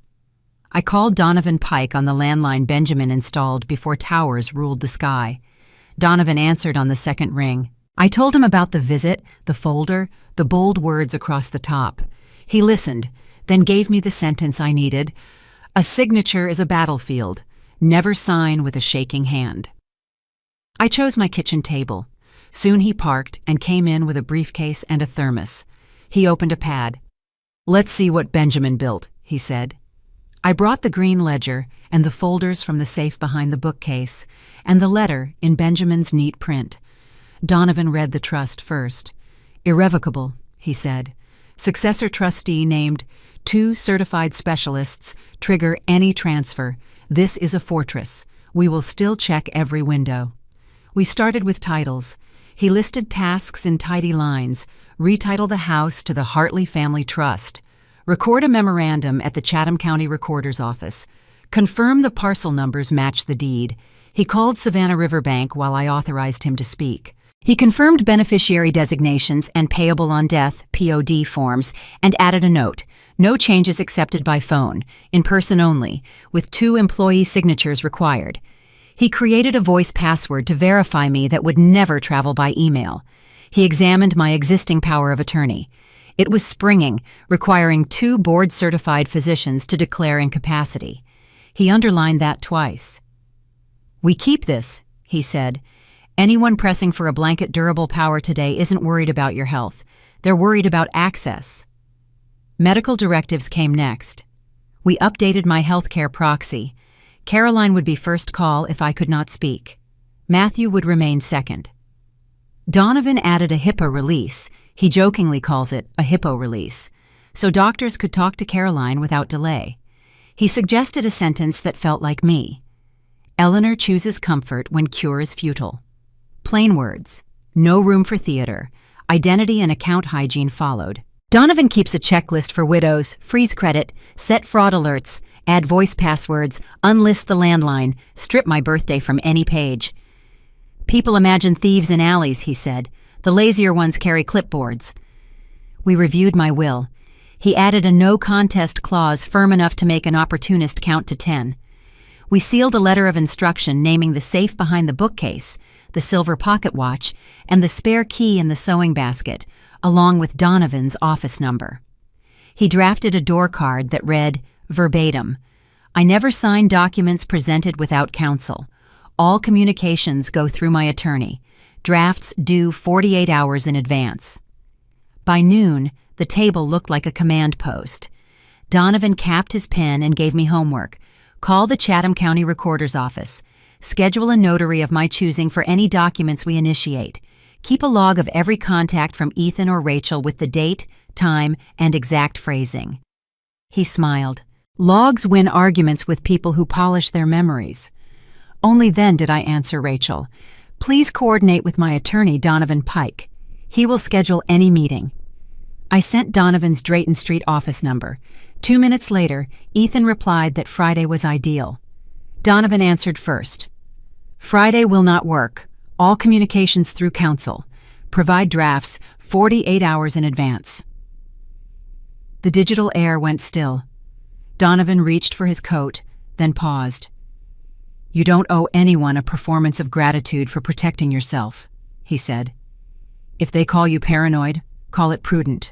I called Donovan Pike on the landline Benjamin installed before towers ruled the sky. Donovan answered on the second ring. I told him about the visit, the folder, the bold words across the top. He listened, then gave me the sentence I needed. A signature is a battlefield. Never sign with a shaking hand. I chose my kitchen table. Soon he parked and came in with a briefcase and a thermos. He opened a pad. "Let's see what Benjamin built," he said. I brought the green ledger and the folders from the safe behind the bookcase, and the letter in Benjamin's neat print. Donovan read the trust first. "Irrevocable," he said. "Successor trustee named. 2 certified specialists trigger any transfer. This is a fortress. We will still check every window." We started with titles. He listed tasks in tidy lines. Retitle the house to the Hartley Family Trust. Record a memorandum at the Chatham County Recorder's Office. Confirm the parcel numbers match the deed. He called Savannah Riverbank while I authorized him to speak. He confirmed beneficiary designations and payable on death (POD) forms and added a note. No changes accepted by phone, in person only, with 2 employee signatures required. He created a voice password to verify me that would never travel by email. He examined my existing power of attorney. It was springing, requiring 2 board-certified physicians to declare incapacity. He underlined that twice. "We keep this," he said. "Anyone pressing for a blanket durable power today isn't worried about your health. They're worried about access." Medical directives came next. We updated my healthcare proxy. Caroline would be first call if I could not speak. Matthew would remain second. Donovan added a HIPAA release. He jokingly calls it a hippo release, so doctors could talk to Caroline without delay. He suggested a sentence that felt like me. Eleanor chooses comfort when cure is futile. Plain words. No room for theater. Identity and account hygiene followed. Donovan keeps a checklist for widows, freeze credit, set fraud alerts, add voice passwords, unlist the landline, strip my birthday from any page. "People imagine thieves in alleys," he said. "The lazier ones carry clipboards." We reviewed my will. He added a no-contest clause firm enough to make an opportunist count to 10. We sealed a letter of instruction naming the safe behind the bookcase, the silver pocket watch, and the spare key in the sewing basket, along with Donovan's office number. He drafted a door card that read, verbatim, "I never sign documents presented without counsel. All communications go through my attorney. Drafts due 48 hours in advance." By noon, the table looked like a command post. Donovan capped his pen and gave me homework. Call the Chatham County Recorder's Office. Schedule a notary of my choosing for any documents we initiate. Keep a log of every contact from Ethan or Rachel with the date, time, and exact phrasing. He smiled. Logs win arguments with people who polish their memories. Only then did I answer Rachel. "Please coordinate with my attorney, Donovan Pike. He will schedule any meeting." I sent Donovan's Drayton Street office number. 2 minutes later, Ethan replied that Friday was ideal. Donovan answered first. "Friday will not work. All communications through counsel. Provide drafts 48 hours in advance." The digital air went still. Donovan reached for his coat, then paused. "You don't owe anyone a performance of gratitude for protecting yourself," he said. "If they call you paranoid, call it prudent.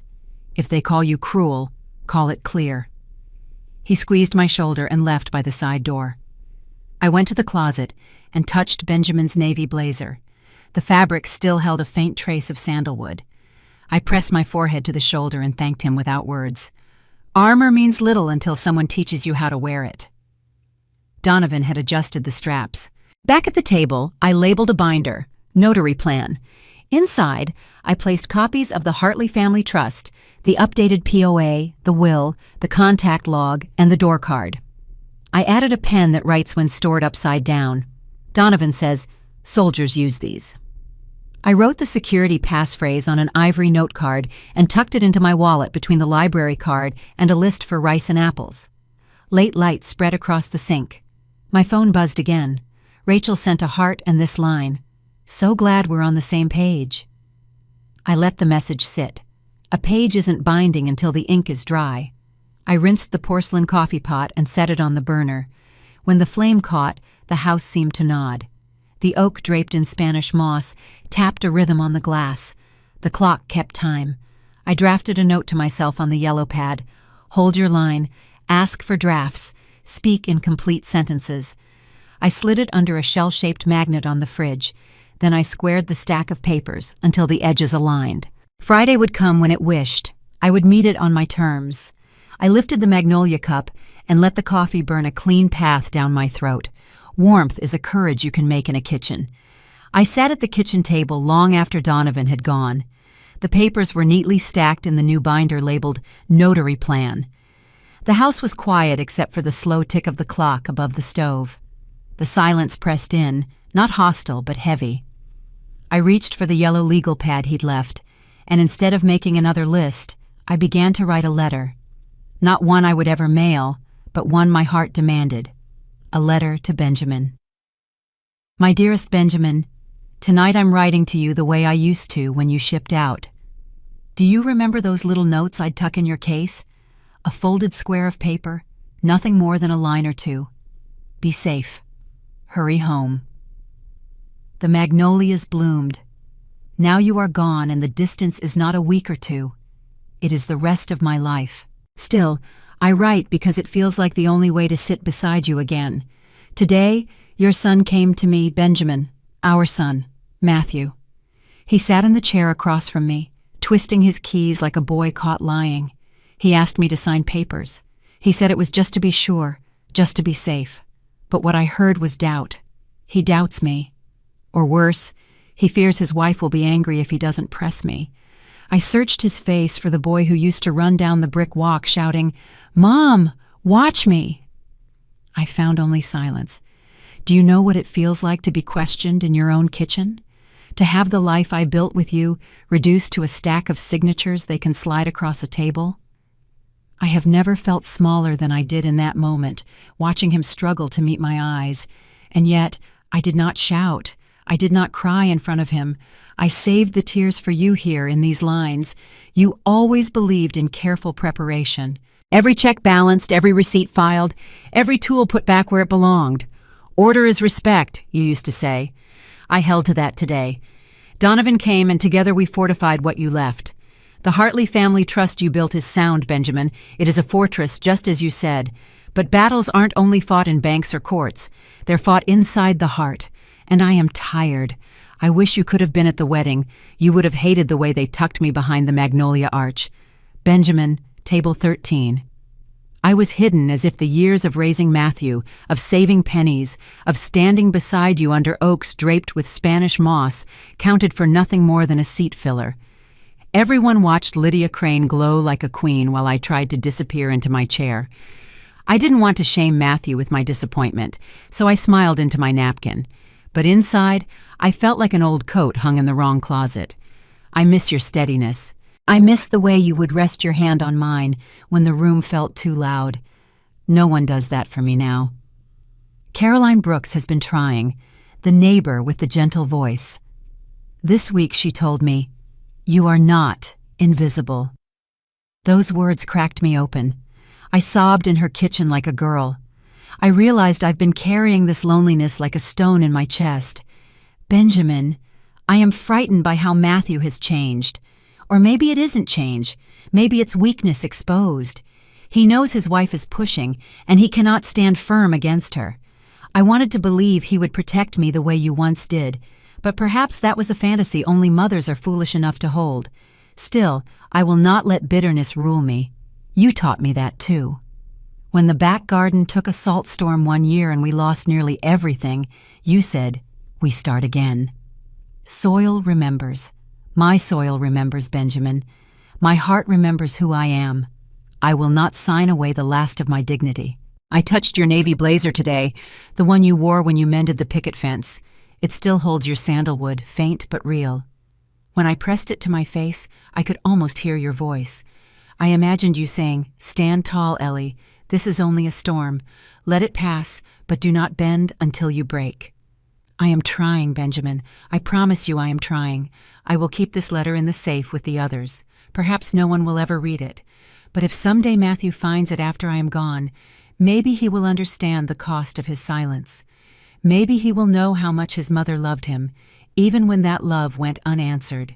If they call you cruel, call it clear." He squeezed my shoulder and left by the side door. I went to the closet and touched Benjamin's navy blazer. The fabric still held a faint trace of sandalwood. I pressed my forehead to the shoulder and thanked him without words. Armor means little until someone teaches you how to wear it. Donovan had adjusted the straps. Back at the table, I labeled a binder, notary plan. Inside, I placed copies of the Hartley Family Trust, the updated POA, the will, the contact log, and the door card. I added a pen that writes when stored upside down. Donovan says, "Soldiers use these." I wrote the security passphrase on an ivory note card and tucked it into my wallet between the library card and a list for rice and apples. Late light spread across the sink. My phone buzzed again. Rachel sent a heart and this line, "So glad we're on the same page." I let the message sit. A page isn't binding until the ink is dry. I rinsed the porcelain coffee pot and set it on the burner. When the flame caught, the house seemed to nod. The oak draped in Spanish moss tapped a rhythm on the glass. The clock kept time. I drafted a note to myself on the yellow pad. Hold your line. Ask for drafts. Speak in complete sentences. I slid it under a shell-shaped magnet on the fridge. Then I squared the stack of papers until the edges aligned. Friday would come when it wished. I would meet it on my terms. I lifted the magnolia cup and let the coffee burn a clean path down my throat. Warmth is a courage you can make in a kitchen. I sat at the kitchen table long after Donovan had gone. The papers were neatly stacked in the new binder labeled Notary Plan. The house was quiet except for the slow tick of the clock above the stove. The silence pressed in, not hostile but heavy. I reached for the yellow legal pad he'd left, and instead of making another list, I began to write a letter. Not one I would ever mail, but one my heart demanded. A letter to Benjamin. My dearest Benjamin, tonight I'm writing to you the way I used to when you shipped out. Do you remember those little notes I'd tuck in your case? A folded square of paper, nothing more than a line or two. Be safe. Hurry home. The magnolias bloomed. Now you are gone and the distance is not a week or two. It is the rest of my life. Still, I write because it feels like the only way to sit beside you again. Today, your son came to me, Benjamin, our son, Matthew. He sat in the chair across from me, twisting his keys like a boy caught lying. He asked me to sign papers. He said it was just to be sure, just to be safe. But what I heard was doubt. He doubts me. Or worse, he fears his wife will be angry if he doesn't press me. I searched his face for the boy who used to run down the brick walk shouting, "Mom, watch me!" I found only silence. Do you know what it feels like to be questioned in your own kitchen? To have the life I built with you reduced to a stack of signatures they can slide across a table? I have never felt smaller than I did in that moment, watching him struggle to meet my eyes. And yet, I did not shout. I did not cry in front of him. I saved the tears for you here in these lines. You always believed in careful preparation. Every check balanced, every receipt filed, every tool put back where it belonged. Order is respect, you used to say. I held to that today. Donovan came and together we fortified what you left. The Hartley family trust you built is sound, Benjamin. It is a fortress, just as you said. But battles aren't only fought in banks or courts. They're fought inside the heart. And I am tired. I wish you could have been at the wedding. You would have hated the way they tucked me behind the magnolia arch. Benjamin, table 13. I was hidden as if the years of raising Matthew, of saving pennies, of standing beside you under oaks draped with Spanish moss, counted for nothing more than a seat filler. Everyone watched Lydia Crane glow like a queen while I tried to disappear into my chair. I didn't want to shame Matthew with my disappointment, so I smiled into my napkin. But inside, I felt like an old coat hung in the wrong closet. I miss your steadiness. I miss the way you would rest your hand on mine when the room felt too loud. No one does that for me now. Caroline Brooks has been trying, the neighbor with the gentle voice. This week she told me, "You are not invisible." Those words cracked me open. I sobbed in her kitchen like a girl. I realized I've been carrying this loneliness like a stone in my chest. Benjamin, I am frightened by how Matthew has changed. Or maybe it isn't change. Maybe it's weakness exposed. He knows his wife is pushing, and he cannot stand firm against her. I wanted to believe he would protect me the way you once did, but perhaps that was a fantasy only mothers are foolish enough to hold. Still, I will not let bitterness rule me. You taught me that too. When the back garden took a salt storm one year and we lost nearly everything, you said, "We start again." Soil remembers. My soil remembers, Benjamin. My heart remembers who I am. I will not sign away the last of my dignity. I touched your navy blazer today, the one you wore when you mended the picket fence. It still holds your sandalwood, faint but real. When I pressed it to my face, I could almost hear your voice. I imagined you saying, "Stand tall, Ellie. This is only a storm. Let it pass, but do not bend until you break." I am trying, Benjamin. I promise you I am trying. I will keep this letter in the safe with the others. Perhaps no one will ever read it. But if someday Matthew finds it after I am gone, maybe he will understand the cost of his silence. Maybe he will know how much his mother loved him, even when that love went unanswered.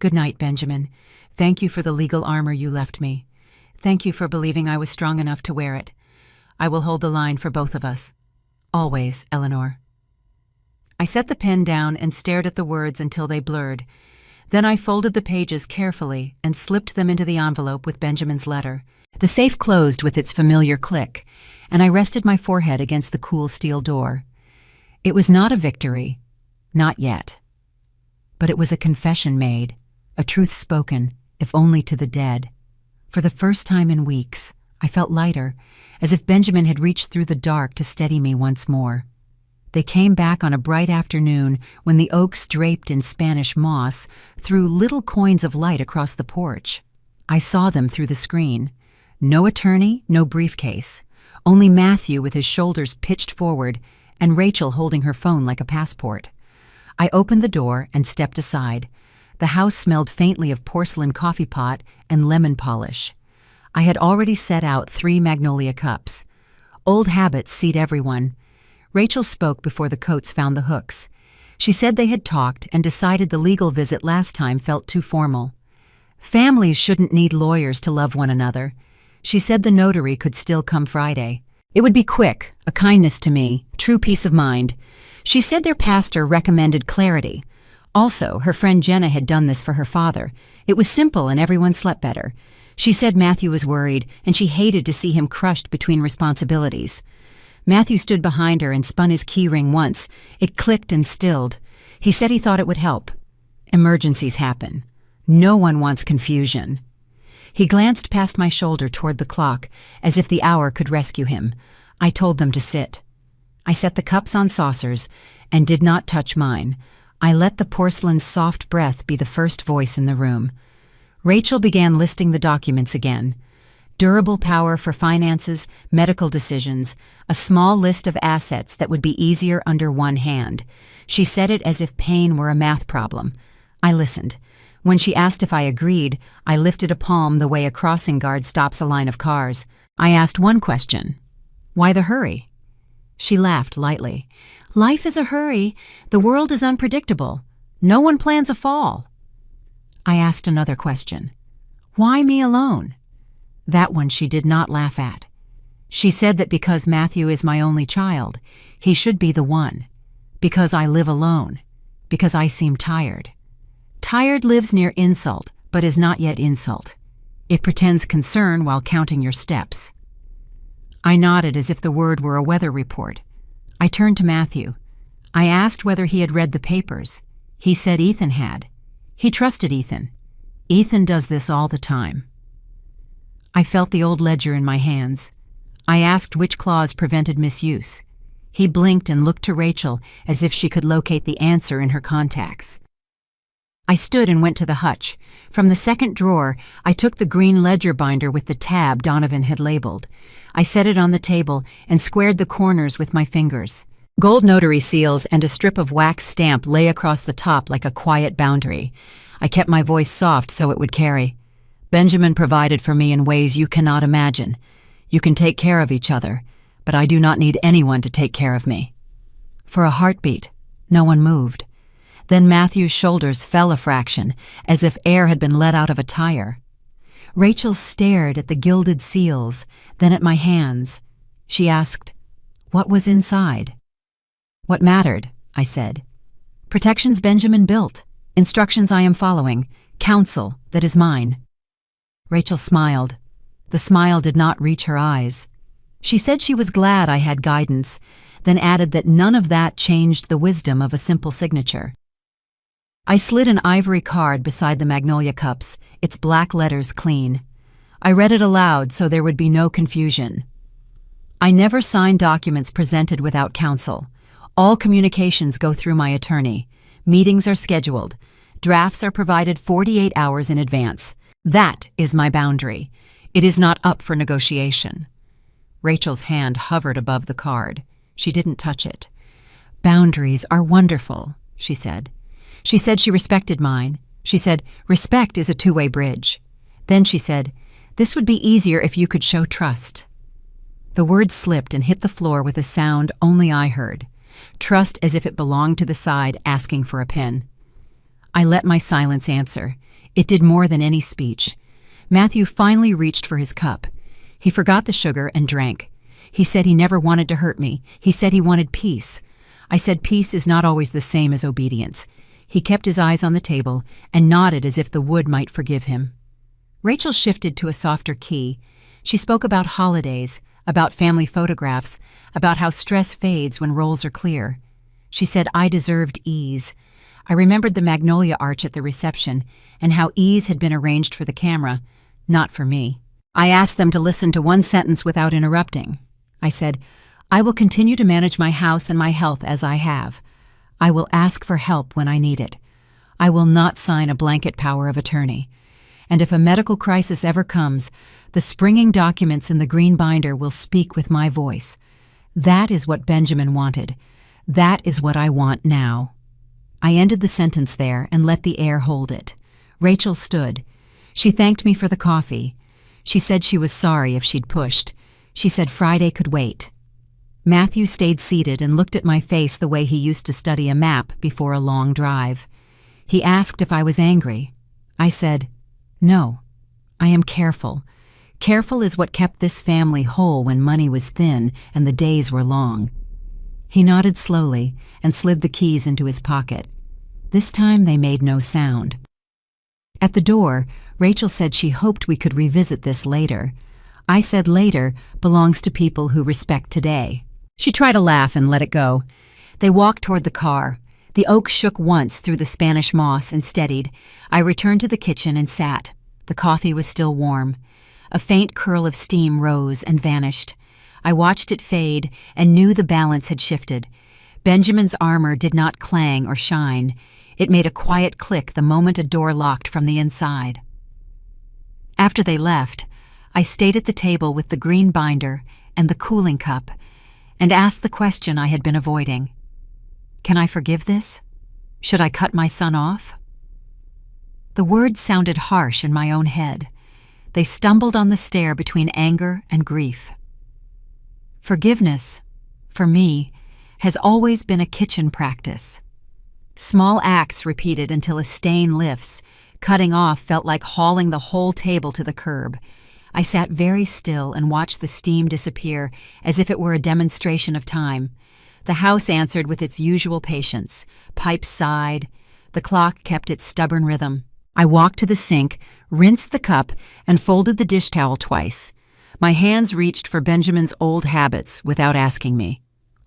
Good night, Benjamin. Thank you for the legal armor you left me. Thank you for believing I was strong enough to wear it. I will hold the line for both of us. Always, Eleanor. I set the pen down and stared at the words until they blurred. Then I folded the pages carefully and slipped them into the envelope with Benjamin's letter. The safe closed with its familiar click, and I rested my forehead against the cool steel door. It was not a victory. Not yet. But it was a confession made, a truth spoken, if only to the dead. For the first time in weeks, I felt lighter, as if Benjamin had reached through the dark to steady me once more. They came back on a bright afternoon when the oaks draped in Spanish moss threw little coins of light across the porch. I saw them through the screen. No attorney, no briefcase. Only Matthew with his shoulders pitched forward and Rachel holding her phone like a passport. I opened the door and stepped aside. The house smelled faintly of porcelain coffee pot and lemon polish. I had already set out 3 magnolia cups. Old habits seat everyone. Rachel spoke before the Coates found the hooks. She said they had talked and decided the legal visit last time felt too formal. Families shouldn't need lawyers to love one another. She said the notary could still come Friday. It would be quick, a kindness to me, true peace of mind. She said their pastor recommended clarity. Also, her friend Jenna had done this for her father. It was simple and everyone slept better. She said Matthew was worried and she hated to see him crushed between responsibilities. Matthew stood behind her and spun his key ring once. It clicked and stilled. He said he thought it would help. Emergencies happen. No one wants confusion. He glanced past my shoulder toward the clock, as if the hour could rescue him. I told them to sit. I set the cups on saucers and did not touch mine. I let the porcelain's soft breath be the first voice in the room. Rachel began listing the documents again. Durable power for finances, medical decisions, a small list of assets that would be easier under one hand. She said it as if pain were a math problem. I listened. When she asked if I agreed, I lifted a palm the way a crossing guard stops a line of cars. I asked one question. Why the hurry? She laughed lightly. Life is a hurry. The world is unpredictable. No one plans a fall. I asked another question. Why me alone? That one she did not laugh at. She said that because Matthew is my only child, he should be the one. Because I live alone. Because I seem tired. Tired lives near insult, but is not yet insult. It pretends concern while counting your steps. I nodded as if the word were a weather report. I turned to Matthew. I asked whether he had read the papers. He said Ethan had. He trusted Ethan. Ethan does this all the time. I felt the old ledger in my hands. I asked which clause prevented misuse. He blinked and looked to Rachel as if she could locate the answer in her contacts. I stood and went to the hutch. From the second drawer, I took the green ledger binder with the tab Donovan had labeled. I set it on the table and squared the corners with my fingers. Gold notary seals and a strip of wax stamp lay across the top like a quiet boundary. I kept my voice soft so it would carry. Benjamin provided for me in ways you cannot imagine. You can take care of each other, but I do not need anyone to take care of me. For a heartbeat, no one moved. Then Matthew's shoulders fell a fraction, as if air had been let out of a tire. Rachel stared at the gilded seals, then at my hands. She asked, "What was inside?" "What mattered," I said. "Protections Benjamin built, instructions I am following, counsel that is mine." Rachel smiled. The smile did not reach her eyes. She said she was glad I had guidance, then added that none of that changed the wisdom of a simple signature. I slid an ivory card beside the magnolia cups, its black letters clean. I read it aloud so there would be no confusion. I never sign documents presented without counsel. All communications go through my attorney. Meetings are scheduled. Drafts are provided 48 hours in advance. That is my boundary. It is not up for negotiation. Rachel's hand hovered above the card. She didn't touch it. "Boundaries are wonderful," she said. She said she respected mine. She said, "Respect is a two-way bridge." Then she said, "This would be easier if you could show trust." The word slipped and hit the floor with a sound only I heard. Trust as if it belonged to the side asking for a pen. I let my silence answer. It did more than any speech. Matthew finally reached for his cup. He forgot the sugar and drank. He said he never wanted to hurt me. He said he wanted peace. I said peace is not always the same as obedience. He kept his eyes on the table and nodded as if the wood might forgive him. Rachel shifted to a softer key. She spoke about holidays, about family photographs, about how stress fades when roles are clear. She said I deserved ease. I remembered the magnolia arch at the reception and how ease had been arranged for the camera, not for me. I asked them to listen to one sentence without interrupting. I said, I will continue to manage my house and my health as I have. I will ask for help when I need it. I will not sign a blanket power of attorney. And if a medical crisis ever comes, the springing documents in the green binder will speak with my voice. That is what Benjamin wanted. That is what I want now. I ended the sentence there and let the air hold it. Rachel stood. She thanked me for the coffee. She said she was sorry if she'd pushed. She said Friday could wait. Matthew stayed seated and looked at my face the way he used to study a map before a long drive. He asked if I was angry. I said, no, I am careful. Careful is what kept this family whole when money was thin and the days were long. He nodded slowly and slid the keys into his pocket. This time they made no sound. At the door, Rachel said she hoped we could revisit this later. I said later belongs to people who respect today. She tried to laugh and let it go. They walked toward the car. The oak shook once through the Spanish moss and steadied. I returned to the kitchen and sat. The coffee was still warm. A faint curl of steam rose and vanished. I watched it fade and knew the balance had shifted. Benjamin's armor did not clang or shine. It made a quiet click the moment a door locked from the inside. After they left, I stayed at the table with the green binder and the cooling cup and asked the question I had been avoiding. Can I forgive this? Should I cut my son off? The words sounded harsh in my own head. They stumbled on the stair between anger and grief. Forgiveness, for me, has always been a kitchen practice. Small acts repeated until a stain lifts. Cutting off felt like hauling the whole table to the curb. I sat very still and watched the steam disappear as if it were a demonstration of time. The house answered with its usual patience. Pipes sighed. The clock kept its stubborn rhythm. I walked to the sink, rinsed the cup, and folded the dish towel twice. My hands reached for Benjamin's old habits without asking me.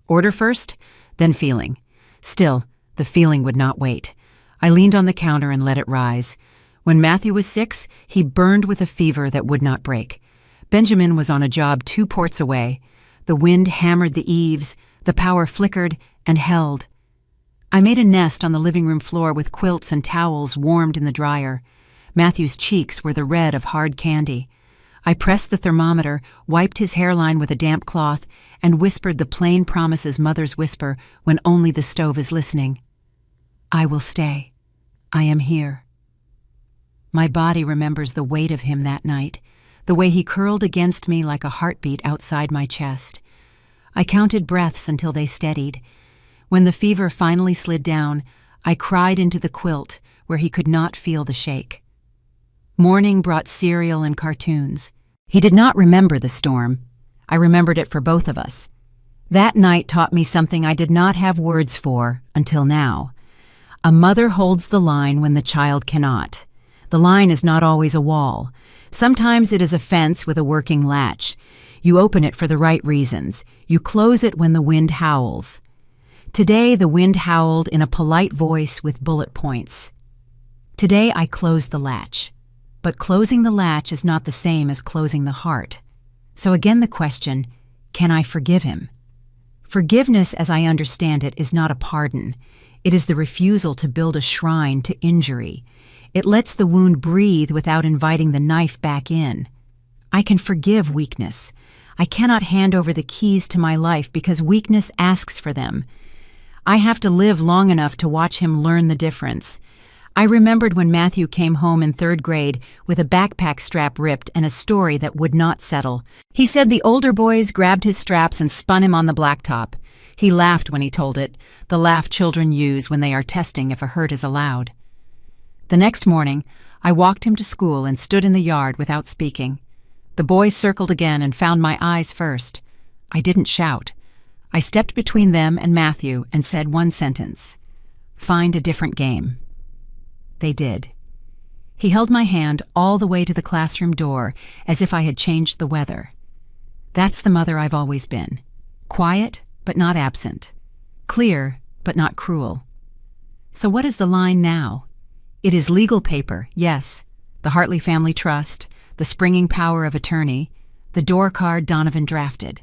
Order first, then feeling. Still, the feeling would not wait. I leaned on the counter and let it rise. When Matthew was 6, he burned with a fever that would not break. Benjamin was on a job 2 ports away. The wind hammered the eaves, the power flickered and held. I made a nest on the living room floor with quilts and towels warmed in the dryer. Matthew's cheeks were the red of hard candy. I pressed the thermometer, wiped his hairline with a damp cloth, and whispered the plain promises mothers whisper when only the stove is listening. I will stay. I am here. My body remembers the weight of him that night, the way he curled against me like a heartbeat outside my chest. I counted breaths until they steadied. When the fever finally slid down, I cried into the quilt where he could not feel the shake. Morning brought cereal and cartoons. He did not remember the storm. I remembered it for both of us. That night taught me something I did not have words for until now. A mother holds the line when the child cannot. The line is not always a wall. Sometimes it is a fence with a working latch. You open it for the right reasons. You close it when the wind howls. Today the wind howled in a polite voice with bullet points. Today I closed the latch. But closing the latch is not the same as closing the heart. So again the question, can I forgive him? Forgiveness, as I understand it, is not a pardon. It is the refusal to build a shrine to injury. It lets the wound breathe without inviting the knife back in. I can forgive weakness. I cannot hand over the keys to my life because weakness asks for them. I have to live long enough to watch him learn the difference. I remembered when Matthew came home in 3rd grade with a backpack strap ripped and a story that would not settle. He said the older boys grabbed his straps and spun him on the blacktop. He laughed when he told it, the laugh children use when they are testing if a hurt is allowed. The next morning, I walked him to school and stood in the yard without speaking. The boys circled again and found my eyes first. I didn't shout. I stepped between them and Matthew and said one sentence: "Find a different game." They did. He held my hand all the way to the classroom door as if I had changed the weather. That's the mother I've always been. Quiet, but not absent. Clear, but not cruel. So what is the line now? It is legal paper, yes. The Hartley family trust, the springing power of attorney, the door card Donovan drafted.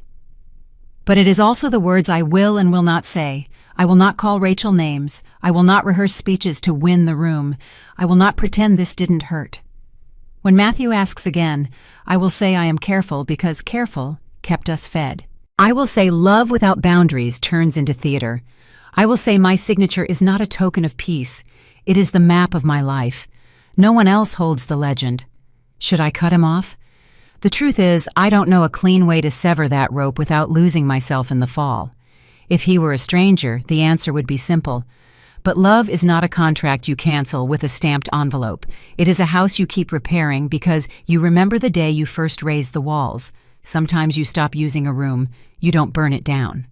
But it is also the words I will and will not say. I will not call Rachel names. I will not rehearse speeches to win the room. I will not pretend this didn't hurt. When Matthew asks again, I will say I am careful because careful kept us fed. I will say love without boundaries turns into theater. I will say my signature is not a token of peace. It is the map of my life. No one else holds the legend. Should I cut him off? The truth is, I don't know a clean way to sever that rope without losing myself in the fall. If he were a stranger, the answer would be simple. But love is not a contract you cancel with a stamped envelope. It is a house you keep repairing because you remember the day you first raised the walls. Sometimes you stop using a room. You don't burn it down.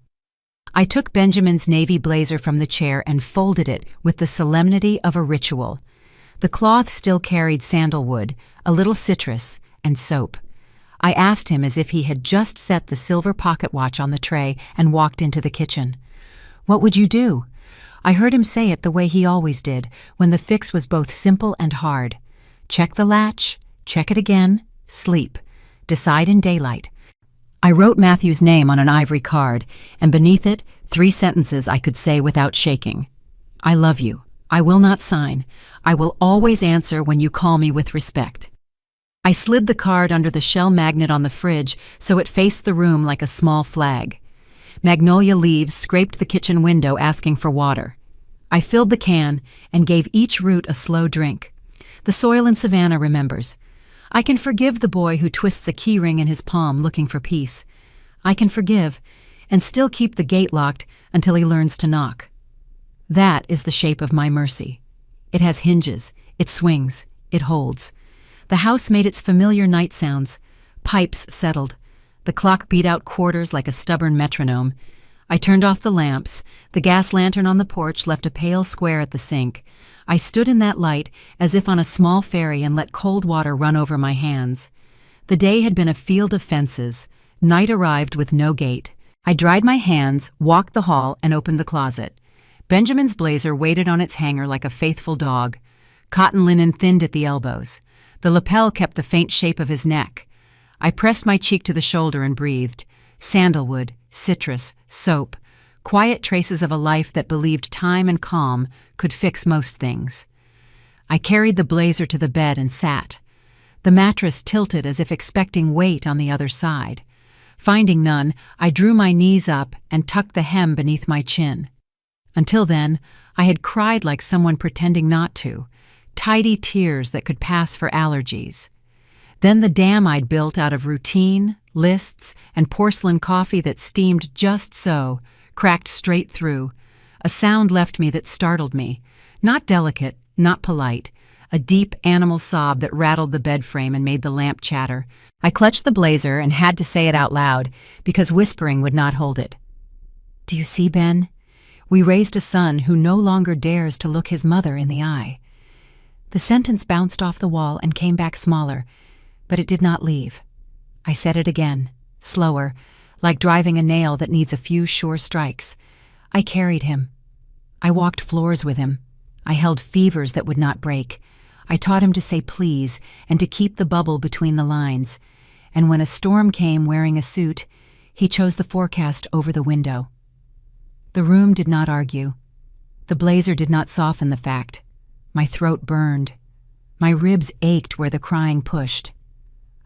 I took Benjamin's navy blazer from the chair and folded it with the solemnity of a ritual. The cloth still carried sandalwood, a little citrus, and soap. I asked him as if he had just set the silver pocket watch on the tray and walked into the kitchen. "What would you do?" I heard him say it the way he always did, when the fix was both simple and hard. Check the latch, check it again, sleep. Decide in daylight. I wrote Matthew's name on an ivory card, and beneath it, 3 sentences I could say without shaking. I love you. I will not sign. I will always answer when you call me with respect. I slid the card under the shell magnet on the fridge so it faced the room like a small flag. Magnolia leaves scraped the kitchen window asking for water. I filled the can and gave each root a slow drink. The soil in Savannah remembers. I can forgive the boy who twists a keyring in his palm looking for peace. I can forgive and still keep the gate locked until he learns to knock. That is the shape of my mercy. It has hinges, it swings, it holds. The house made its familiar night sounds. Pipes settled. The clock beat out quarters like a stubborn metronome. I turned off the lamps. The gas lantern on the porch left a pale square at the sink. I stood in that light as if on a small ferry and let cold water run over my hands. The day had been a field of fences. Night arrived with no gate. I dried my hands, walked the hall, and opened the closet. Benjamin's blazer waited on its hanger like a faithful dog. Cotton linen thinned at the elbows. The lapel kept the faint shape of his neck. I pressed my cheek to the shoulder and breathed. Sandalwood, citrus, soap, quiet traces of a life that believed time and calm could fix most things. I carried the blazer to the bed and sat. The mattress tilted as if expecting weight on the other side. Finding none, I drew my knees up and tucked the hem beneath my chin. Until then, I had cried like someone pretending not to. Tidy tears that could pass for allergies. Then the dam I'd built out of routine, lists, and porcelain coffee that steamed just so, cracked straight through. A sound left me that startled me. Not delicate, not polite. A deep animal sob that rattled the bed frame and made the lamp chatter. I clutched the blazer and had to say it out loud, because whispering would not hold it. "Do you see, Ben? We raised a son who no longer dares to look his mother in the eye." The sentence bounced off the wall and came back smaller, but it did not leave. I said it again, slower, like driving a nail that needs a few sure strikes. I carried him. I walked floors with him. I held fevers that would not break. I taught him to say please and to keep the bubble between the lines. And when a storm came wearing a suit, he chose the forecast over the window. The room did not argue. The blazer did not soften the fact. My throat burned. My ribs ached where the crying pushed.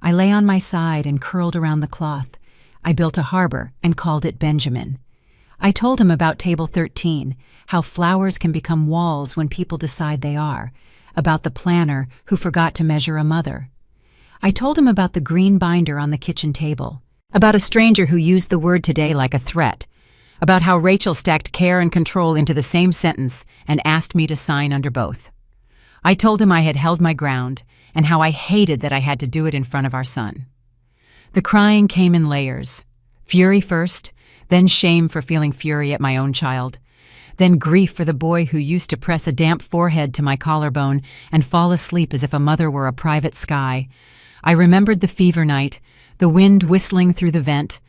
I lay on my side and curled around the cloth. I built a harbor and called it Benjamin. I told him about Table 13, how flowers can become walls when people decide they are, about the planner who forgot to measure a mother. I told him about the green binder on the kitchen table, about a stranger who used the word today like a threat, about how Rachel stacked care and control into the same sentence and asked me to sign under both. I told him I had held my ground and how I hated that I had to do it in front of our son. The crying came in layers. Fury first, then shame for feeling fury at my own child, then grief for the boy who used to press a damp forehead to my collarbone and fall asleep as if a mother were a private sky. I remembered the fever night, the wind whistling through the vent,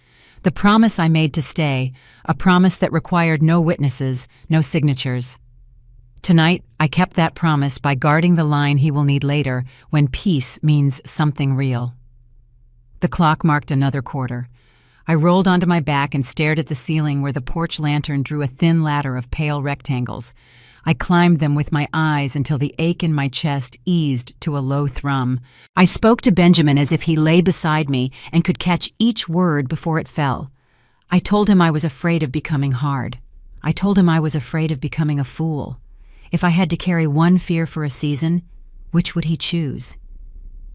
the promise I made to stay, a promise that required no witnesses, no signatures. Tonight, I kept that promise by guarding the line he will need later when peace means something real. The clock marked another quarter. I rolled onto my back and stared at the ceiling where the porch lantern drew a thin ladder of pale rectangles. I climbed them with my eyes until the ache in my chest eased to a low thrum. I spoke to Benjamin as if he lay beside me and could catch each word before it fell. I told him I was afraid of becoming hard. I told him I was afraid of becoming a fool. If I had to carry one fear for a season, which would he choose?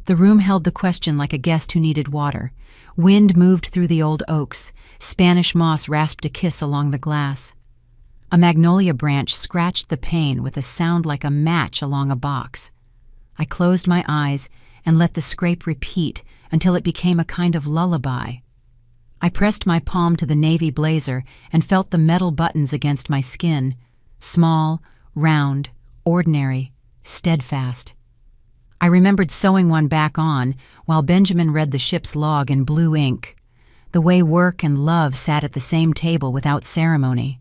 The room held the question like a guest who needed water. Wind moved through the old oaks. Spanish moss rasped a kiss along the glass. A magnolia branch scratched the pane with a sound like a match along a box. I closed my eyes and let the scrape repeat until it became a kind of lullaby. I pressed my palm to the navy blazer and felt the metal buttons against my skin, small, round, ordinary, steadfast. I remembered sewing one back on while Benjamin read the ship's log in blue ink, the way work and love sat at the same table without ceremony.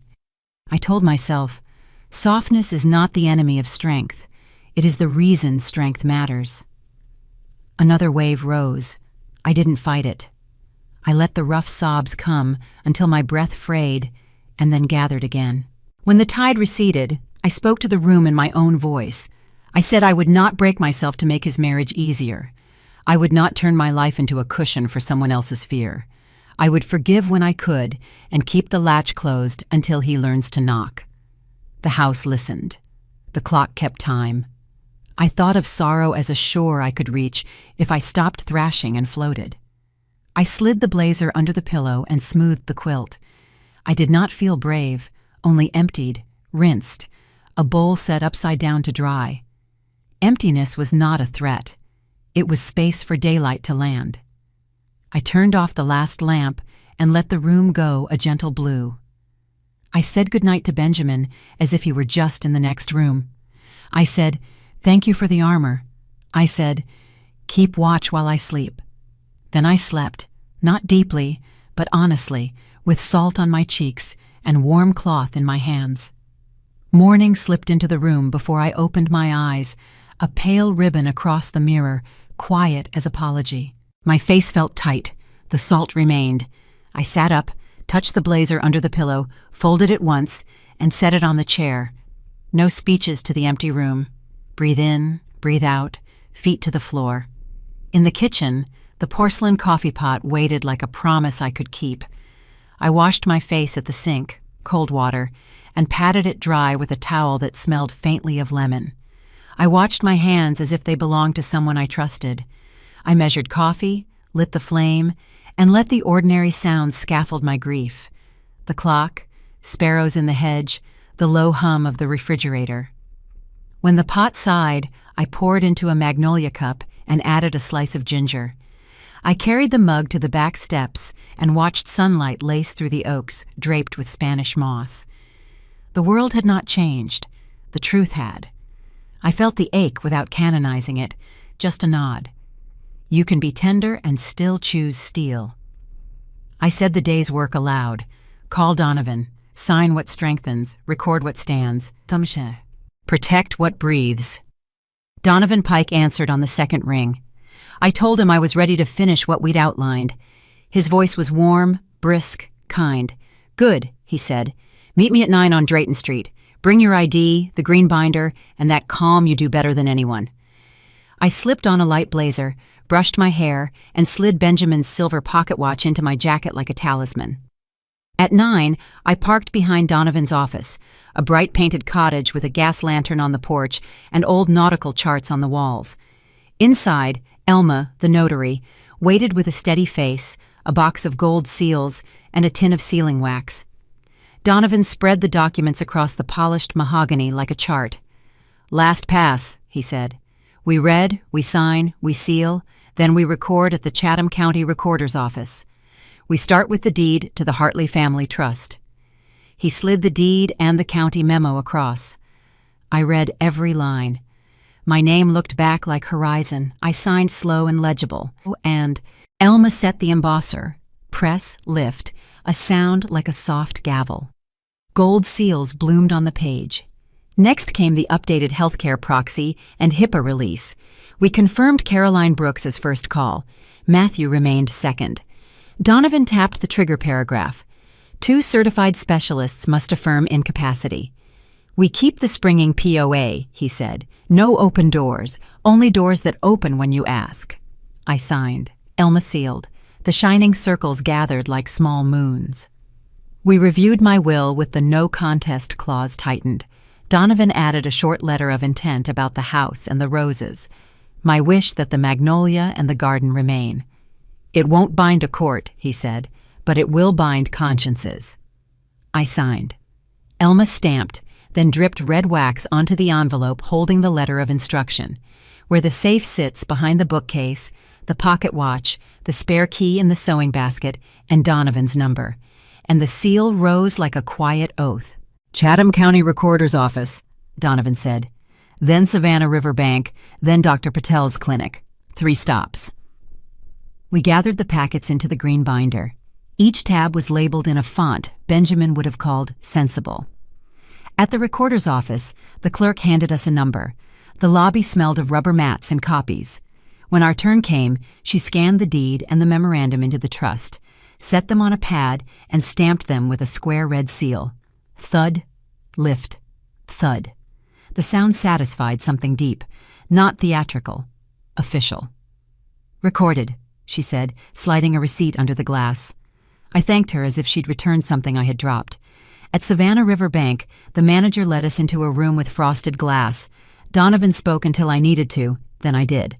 I told myself, softness is not the enemy of strength. It is the reason strength matters. Another wave rose. I didn't fight it. I let the rough sobs come until my breath frayed and then gathered again. When the tide receded, I spoke to the room in my own voice. I said I would not break myself to make his marriage easier. I would not turn my life into a cushion for someone else's fear. I would forgive when I could and keep the latch closed until he learns to knock. The house listened. The clock kept time. I thought of sorrow as a shore I could reach if I stopped thrashing and floated. I slid the blazer under the pillow and smoothed the quilt. I did not feel brave, only emptied, rinsed, a bowl set upside down to dry. Emptiness was not a threat. It was space for daylight to land. I turned off the last lamp and let the room go a gentle blue. I said goodnight to Benjamin as if he were just in the next room. I said, "Thank you for the armor." I said, "Keep watch while I sleep." Then I slept, not deeply, but honestly, with salt on my cheeks and warm cloth in my hands. Morning slipped into the room before I opened my eyes, a pale ribbon across the mirror, quiet as apology. My face felt tight. The salt remained. I sat up, touched the blazer under the pillow, folded it once, and set it on the chair. No speeches to the empty room. Breathe in, breathe out, feet to the floor. In the kitchen, the porcelain coffee pot waited like a promise I could keep. I washed my face at the sink, cold water, and patted it dry with a towel that smelled faintly of lemon. I watched my hands as if they belonged to someone I trusted. I measured coffee, lit the flame, and let the ordinary sounds scaffold my grief. The clock, sparrows in the hedge, the low hum of the refrigerator. When the pot sighed, I poured into a magnolia cup and added a slice of ginger. I carried the mug to the back steps and watched sunlight lace through the oaks, draped with Spanish moss. The world had not changed. The truth had. I felt the ache without canonizing it, just a nod. You can be tender and still choose steel. I said the day's work aloud. Call Donovan. Sign what strengthens. Record what stands. Protect what breathes. Donovan Pike answered on the second ring. I told him I was ready to finish what we'd outlined. His voice was warm, brisk, kind. "Good," he said. "Meet me at 9 on Drayton Street. Bring your ID, the green binder, and that calm you do better than anyone." I slipped on a light blazer, brushed my hair, and slid Benjamin's silver pocket watch into my jacket like a talisman. At 9, I parked behind Donovan's office, a bright painted cottage with a gas lantern on the porch and old nautical charts on the walls. Inside, Elma, the notary, waited with a steady face, a box of gold seals, and a tin of sealing wax. Donovan spread the documents across the polished mahogany like a chart. "Last pass," he said. "We read, we sign, we seal, then we record at the Chatham County Recorder's Office. We start with the deed to the Hartley Family Trust." He slid the deed and the county memo across. I read every line. My name looked back like horizon. I signed slow and legible. And Elma set the embosser. Press, lift, a sound like a soft gavel. Gold seals bloomed on the page. Next came the updated healthcare proxy and HIPAA release. We confirmed Caroline Brooks as first call. Matthew remained second. Donovan tapped the trigger paragraph. 2 certified specialists must affirm incapacity. "We keep the springing POA," he said. "No open doors, only doors that open when you ask." I signed. Elma sealed. The shining circles gathered like small moons. We reviewed my will with the no contest clause tightened. Donovan added a short letter of intent about the house and the roses. My wish that the magnolia and the garden remain. "It won't bind a court," he said, "but it will bind consciences." I signed. Elma stamped, then dripped red wax onto the envelope holding the letter of instruction. Where the safe sits behind the bookcase, the pocket watch, the spare key in the sewing basket, and Donovan's number. And the seal rose like a quiet oath. "Chatham County Recorder's Office," Donovan said. "Then Savannah River Bank, then Dr. Patel's clinic. 3 stops." We gathered the packets into the green binder. Each tab was labeled in a font Benjamin would have called sensible. At the recorder's office, the clerk handed us a number. The lobby smelled of rubber mats and copies. When our turn came, she scanned the deed and the memorandum into the trust, set them on a pad, and stamped them with a square red seal. Thud, lift, thud. The sound satisfied something deep, not theatrical, official. "Recorded," she said, sliding a receipt under the glass. I thanked her as if she'd returned something I had dropped. At Savannah River Bank, the manager led us into a room with frosted glass. Donovan spoke until I needed to, then I did.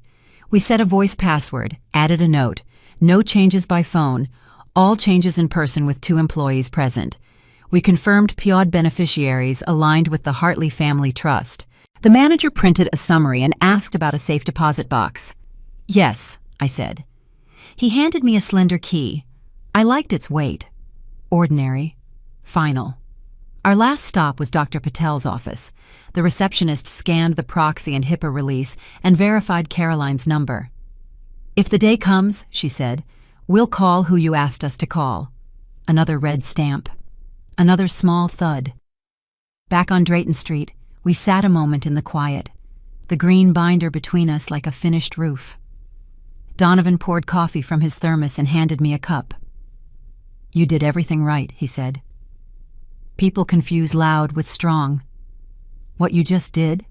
We set a voice password, added a note. No changes by phone, all changes in person with 2 employees present. We confirmed PIOD beneficiaries aligned with the Hartley Family Trust. The manager printed a summary and asked about a safe deposit box. "Yes," I said. He handed me a slender key. I liked its weight. Ordinary. Final. Our last stop was Dr. Patel's office. The receptionist scanned the proxy and HIPAA release and verified Caroline's number. "If the day comes," she said, "we'll call who you asked us to call." Another red stamp. Another small thud. Back on Drayton Street, we sat a moment in the quiet, the green binder between us like a finished roof. Donovan poured coffee from his thermos and handed me a cup. "You did everything right," he said. "People confuse loud with strong. What you just did,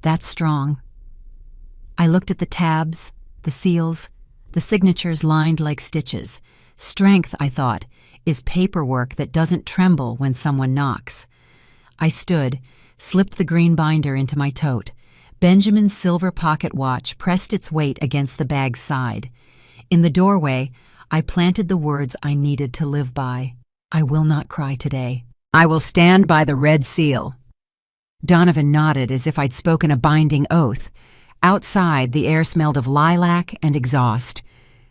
that's strong." I looked at the tabs, the seals, the signatures lined like stitches. Strength, I thought, is paperwork that doesn't tremble when someone knocks. I stood, slipped the green binder into my tote. Benjamin's silver pocket watch pressed its weight against the bag's side. In the doorway, I planted the words I needed to live by. I will not cry today. I will stand by the red seal. Donovan nodded as if I'd spoken a binding oath. Outside, the air smelled of lilac and exhaust.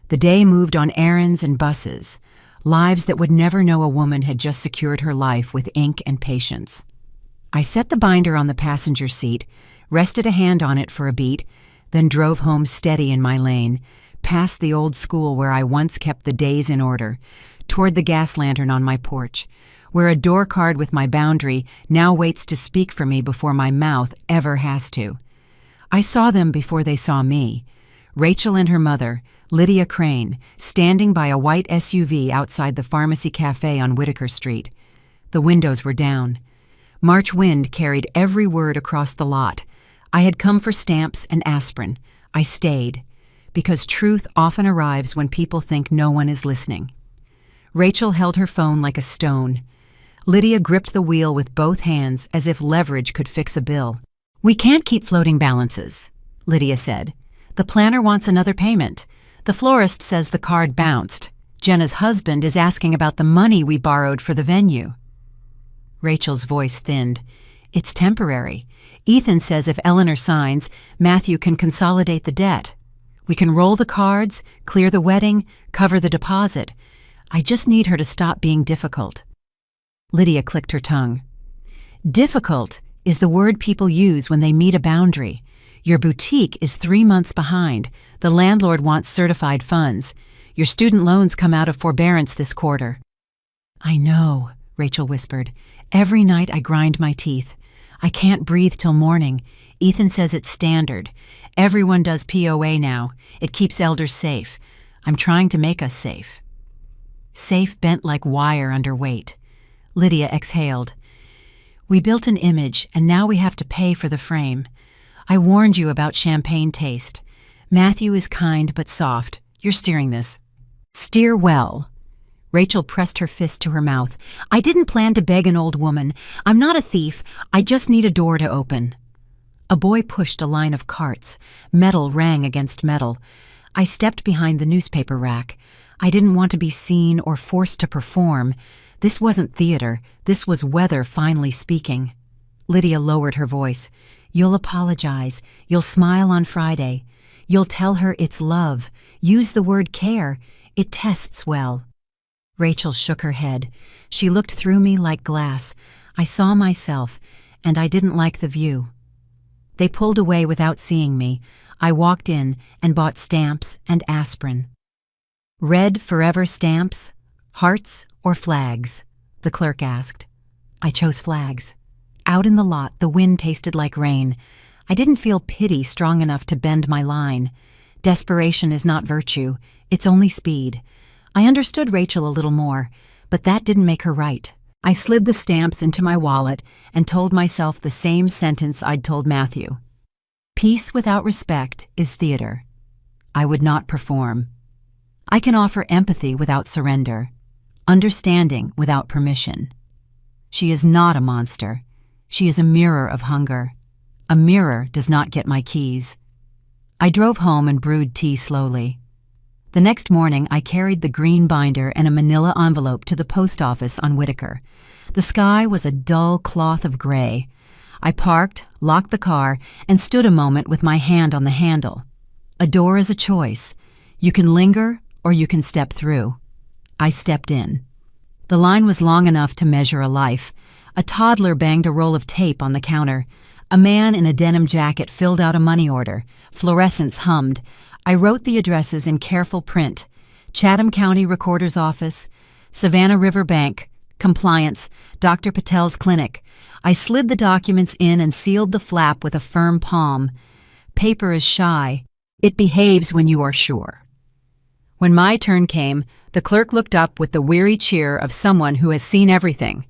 The day moved on errands and buses, lives that would never know a woman had just secured her life with ink and patience. I set the binder on the passenger seat, rested a hand on it for a beat, then drove home steady in my lane, past the old school where I once kept the days in order, toward the gas lantern on my porch, where a door card with my boundary now waits to speak for me before my mouth ever has to. I saw them before they saw me. Rachel and her mother, Lydia Crane, standing by a white SUV outside the Pharmacy Cafe on Whitaker Street. The windows were down. March wind carried every word across the lot. I had come for stamps and aspirin. I stayed, because truth often arrives when people think no one is listening. Rachel held her phone like a stone. Lydia gripped the wheel with both hands as if leverage could fix a bill. "We can't keep floating balances," Lydia said. "The planner wants another payment. The florist says the card bounced. Jenna's husband is asking about the money we borrowed for the venue." Rachel's voice thinned. It's temporary. Ethan says if Eleanor signs, Matthew can consolidate the debt. We can roll the cards, clear the wedding, cover the deposit. I just need her to stop being difficult. Lydia clicked her tongue. Difficult is the word people use when they meet a boundary. Your boutique is 3 months behind. The landlord wants certified funds. Your student loans come out of forbearance this quarter. I know, Rachel whispered. Every night I grind my teeth. I can't breathe till morning. Ethan says it's standard. Everyone does POA now. It keeps elders safe. I'm trying to make us safe. Safe bent like wire under weight. Lydia exhaled. We built an image, and now we have to pay for the frame. I warned you about champagne taste. Matthew is kind but soft. You're steering this. Steer well. Rachel pressed her fist to her mouth. I didn't plan to beg an old woman. I'm not a thief. I just need a door to open. A boy pushed a line of carts. Metal rang against metal. I stepped behind the newspaper rack. I didn't want to be seen or forced to perform. This wasn't theater. This was weather finally speaking. Lydia lowered her voice. You'll apologize. You'll smile on Friday. You'll tell her it's love. Use the word care. It tests well. Rachel shook her head. She looked through me like glass. I saw myself, and I didn't like the view. They pulled away without seeing me. I walked in and bought stamps and aspirin. Red forever stamps? Hearts or flags? The clerk asked. I chose flags. Out in the lot, the wind tasted like rain. I didn't feel pity strong enough to bend my line. Desperation is not virtue. It's only speed. I understood Rachel a little more, but that didn't make her right. I slid the stamps into my wallet and told myself the same sentence I'd told Matthew. Peace without respect is theater. I would not perform. I can offer empathy without surrender, understanding without permission. She is not a monster. She is a mirror of hunger. A mirror does not get my keys. I drove home and brewed tea slowly. The next morning, I carried the green binder and a manila envelope to the post office on Whitaker. The sky was a dull cloth of gray. I parked, locked the car, and stood a moment with my hand on the handle. A door is a choice. You can linger or you can step through. I stepped in. The line was long enough to measure a life. A toddler banged a roll of tape on the counter. A man in a denim jacket filled out a money order. Fluorescents hummed. I wrote the addresses in careful print. Chatham County Recorder's Office, Savannah River Bank, Compliance, Dr. Patel's Clinic. I slid the documents in and sealed the flap with a firm palm. Paper is shy. It behaves when you are sure. When my turn came, the clerk looked up with the weary cheer of someone who has seen everything.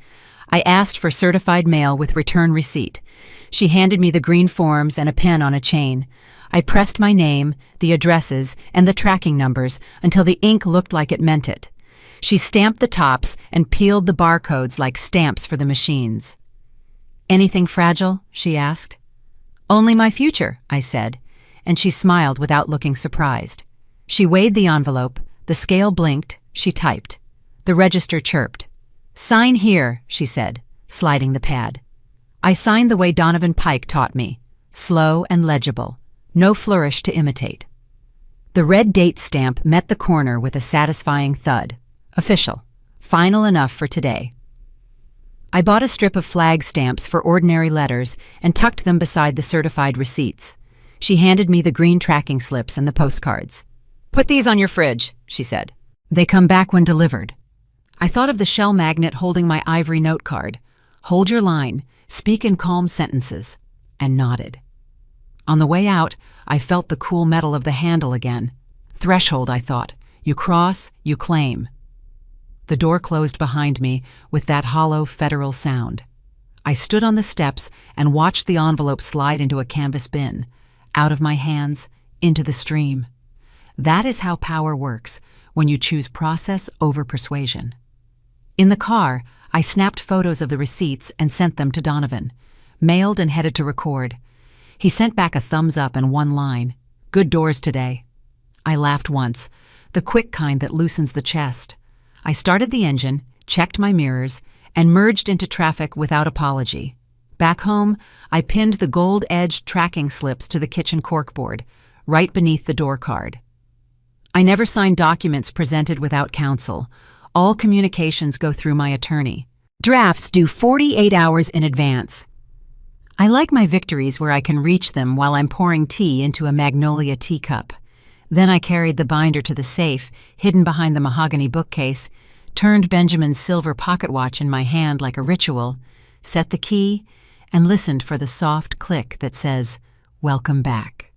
I asked for certified mail with return receipt. She handed me the green forms and a pen on a chain. I pressed my name, the addresses, and the tracking numbers until the ink looked like it meant it. She stamped the tops and peeled the barcodes like stamps for the machines. Anything fragile? She asked. Only my future, I said, and she smiled without looking surprised. She weighed the envelope, the scale blinked, she typed. The register chirped. Sign here, she said, sliding the pad. I signed the way Donovan Pike taught me, slow and legible. No flourish to imitate. The red date stamp met the corner with a satisfying thud. Official. Final enough for today. I bought a strip of flag stamps for ordinary letters and tucked them beside the certified receipts. She handed me the green tracking slips and the postcards. Put these on your fridge, she said. They come back when delivered. I thought of the shell magnet holding my ivory note card. Hold your line, speak in calm sentences, and nodded. On the way out, I felt the cool metal of the handle again. Threshold, I thought. You cross, you claim. The door closed behind me with that hollow federal sound. I stood on the steps and watched the envelope slide into a canvas bin, out of my hands, into the stream. That is how power works, when you choose process over persuasion. In the car, I snapped photos of the receipts and sent them to Donovan, mailed and headed to record. He sent back a thumbs up and one line. Good doors today. I laughed once, the quick kind that loosens the chest. I started the engine, checked my mirrors, and merged into traffic without apology. Back home, I pinned the gold-edged tracking slips to the kitchen corkboard, right beneath the door card. I never signed documents presented without counsel. All communications go through my attorney. Drafts due 48 hours in advance. I like my victories where I can reach them while I'm pouring tea into a magnolia teacup. Then I carried the binder to the safe, hidden behind the mahogany bookcase, turned Benjamin's silver pocket watch in my hand like a ritual, set the key, and listened for the soft click that says, "Welcome back."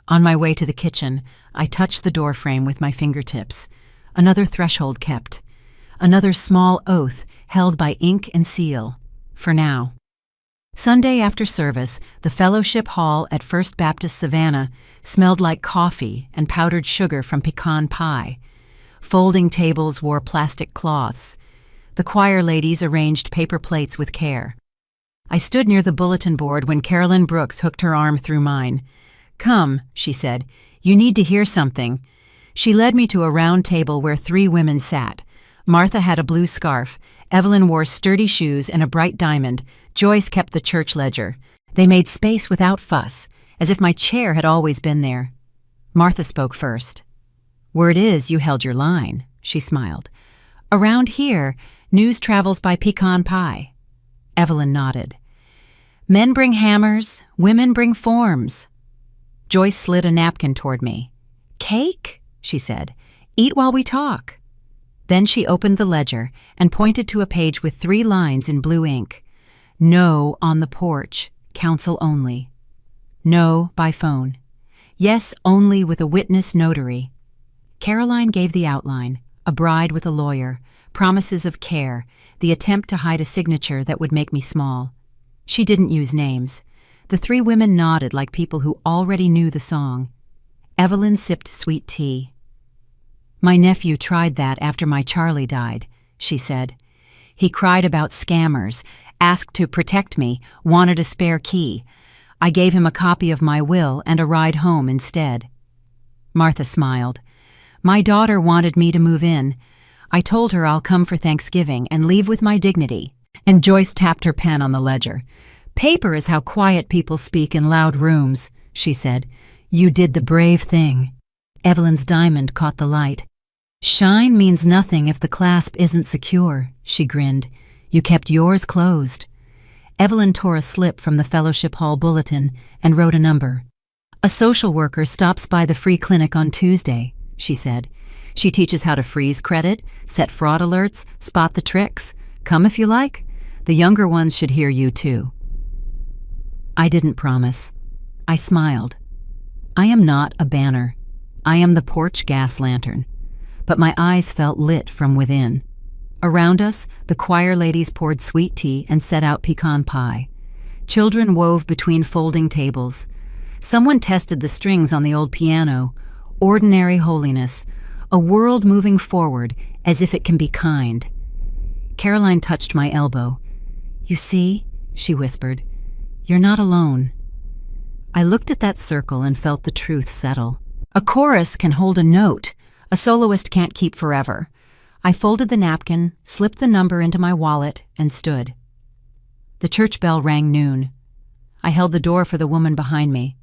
On my way to the kitchen, I touched the doorframe with my fingertips. Another threshold kept. Another small oath held by ink and seal. For now. Sunday after service, the fellowship hall at First Baptist Savannah smelled like coffee and powdered sugar from pecan pie. Folding tables wore plastic cloths. The choir ladies arranged paper plates with care. I stood near the bulletin board when Carolyn Brooks hooked her arm through mine. "Come," she said, "you need to hear something." She led me to a round table where 3 women sat. Martha had a blue scarf. Evelyn wore sturdy shoes and a bright diamond. Joyce kept the church ledger. They made space without fuss, as if my chair had always been there. Martha spoke first. "Word is you held your line," she smiled. "Around here, news travels by pecan pie." Evelyn nodded. "Men bring hammers, women bring forms." Joyce slid a napkin toward me. "Cake?" she said. "Eat while we talk." Then she opened the ledger and pointed to a page with 3 lines in blue ink. "No on the porch, counsel only. No by phone. Yes only with a witness notary." Caroline gave the outline, a bride with a lawyer, promises of care, the attempt to hide a signature that would make me small. She didn't use names. The 3 women nodded like people who already knew the song. Evelyn sipped sweet tea. "My nephew tried that after my Charlie died," she said. "He cried about scammers, asked to protect me, wanted a spare key. I gave him a copy of my will and a ride home instead." Martha smiled. "My daughter wanted me to move in. I told her I'll come for Thanksgiving and leave with my dignity." And Joyce tapped her pen on the ledger. "Paper is how quiet people speak in loud rooms," she said. "You did the brave thing." Evelyn's diamond caught the light. "Shine means nothing if the clasp isn't secure," she grinned. "You kept yours closed." Evelyn tore a slip from the fellowship hall bulletin and wrote a number. "A social worker stops by the free clinic on Tuesday," she said. "She teaches how to freeze credit, set fraud alerts, spot the tricks. Come if you like. The younger ones should hear you too." I didn't promise. I smiled. I am not a banner. I am the porch gas lantern. But my eyes felt lit from within. Around us, the choir ladies poured sweet tea and set out pecan pie. Children wove between folding tables. Someone tested the strings on the old piano. Ordinary holiness, a world moving forward as if it can be kind. Caroline touched my elbow. "You see," she whispered, "you're not alone." I looked at that circle and felt the truth settle. A chorus can hold a note. A soloist can't keep forever. I folded the napkin, slipped the number into my wallet, and stood. The church bell rang noon. I held the door for the woman behind me.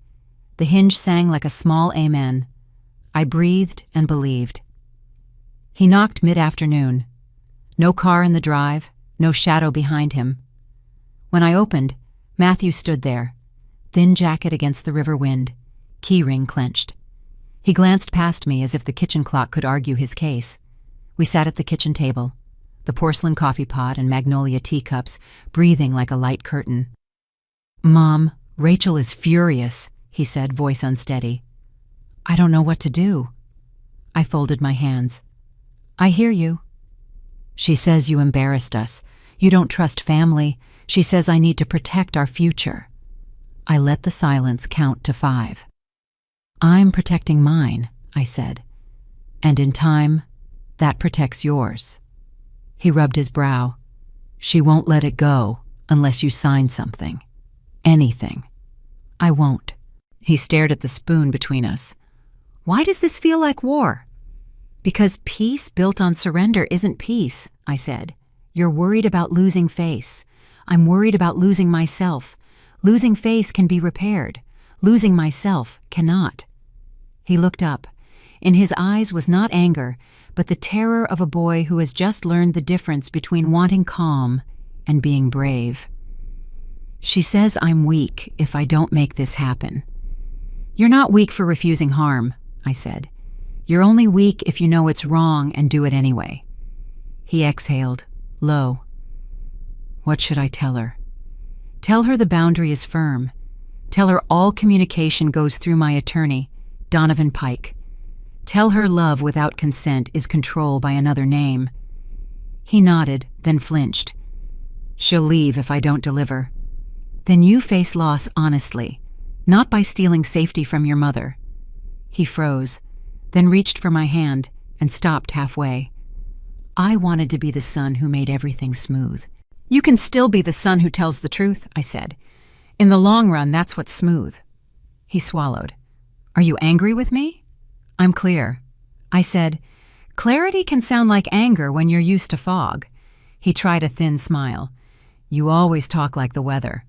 The hinge sang like a small amen. I breathed and believed. He knocked mid-afternoon. No car in the drive, no shadow behind him. When I opened, Matthew stood there, thin jacket against the river wind, key ring clenched. He glanced past me as if the kitchen clock could argue his case. We sat at the kitchen table, the porcelain coffee pot and magnolia teacups breathing like a light curtain. "Mom, Rachel is furious," he said, voice unsteady. "I don't know what to do." I folded my hands. "I hear you." "She says you embarrassed us. You don't trust family. She says I need to protect our future." I let the silence count to 5. "I'm protecting mine," I said. "And in time, that protects yours." He rubbed his brow. "She won't let it go unless you sign something. Anything." "I won't." He stared at the spoon between us. "Why does this feel like war?" "Because peace built on surrender isn't peace," I said. "You're worried about losing face. I'm worried about losing myself. Losing face can be repaired. Losing myself cannot." He looked up. In his eyes was not anger, but the terror of a boy who has just learned the difference between wanting calm and being brave. "She says I'm weak if I don't make this happen." "You're not weak for refusing harm," I said. "You're only weak if you know it's wrong and do it anyway." He exhaled, low. "What should I tell her?" "Tell her the boundary is firm. Tell her all communication goes through my attorney, Donovan Pike. Tell her love without consent is control by another name." He nodded, then flinched. "She'll leave if I don't deliver." "Then you face loss honestly, not by stealing safety from your mother." He froze, then reached for my hand and stopped halfway. I wanted to be the son who made everything smooth. "You can still be the son who tells the truth," I said. "In the long run, that's what's smooth." He swallowed. "Are you angry with me?" "I'm clear." I said, "Clarity can sound like anger when you're used to fog." He tried a thin smile. "You always talk like the weather."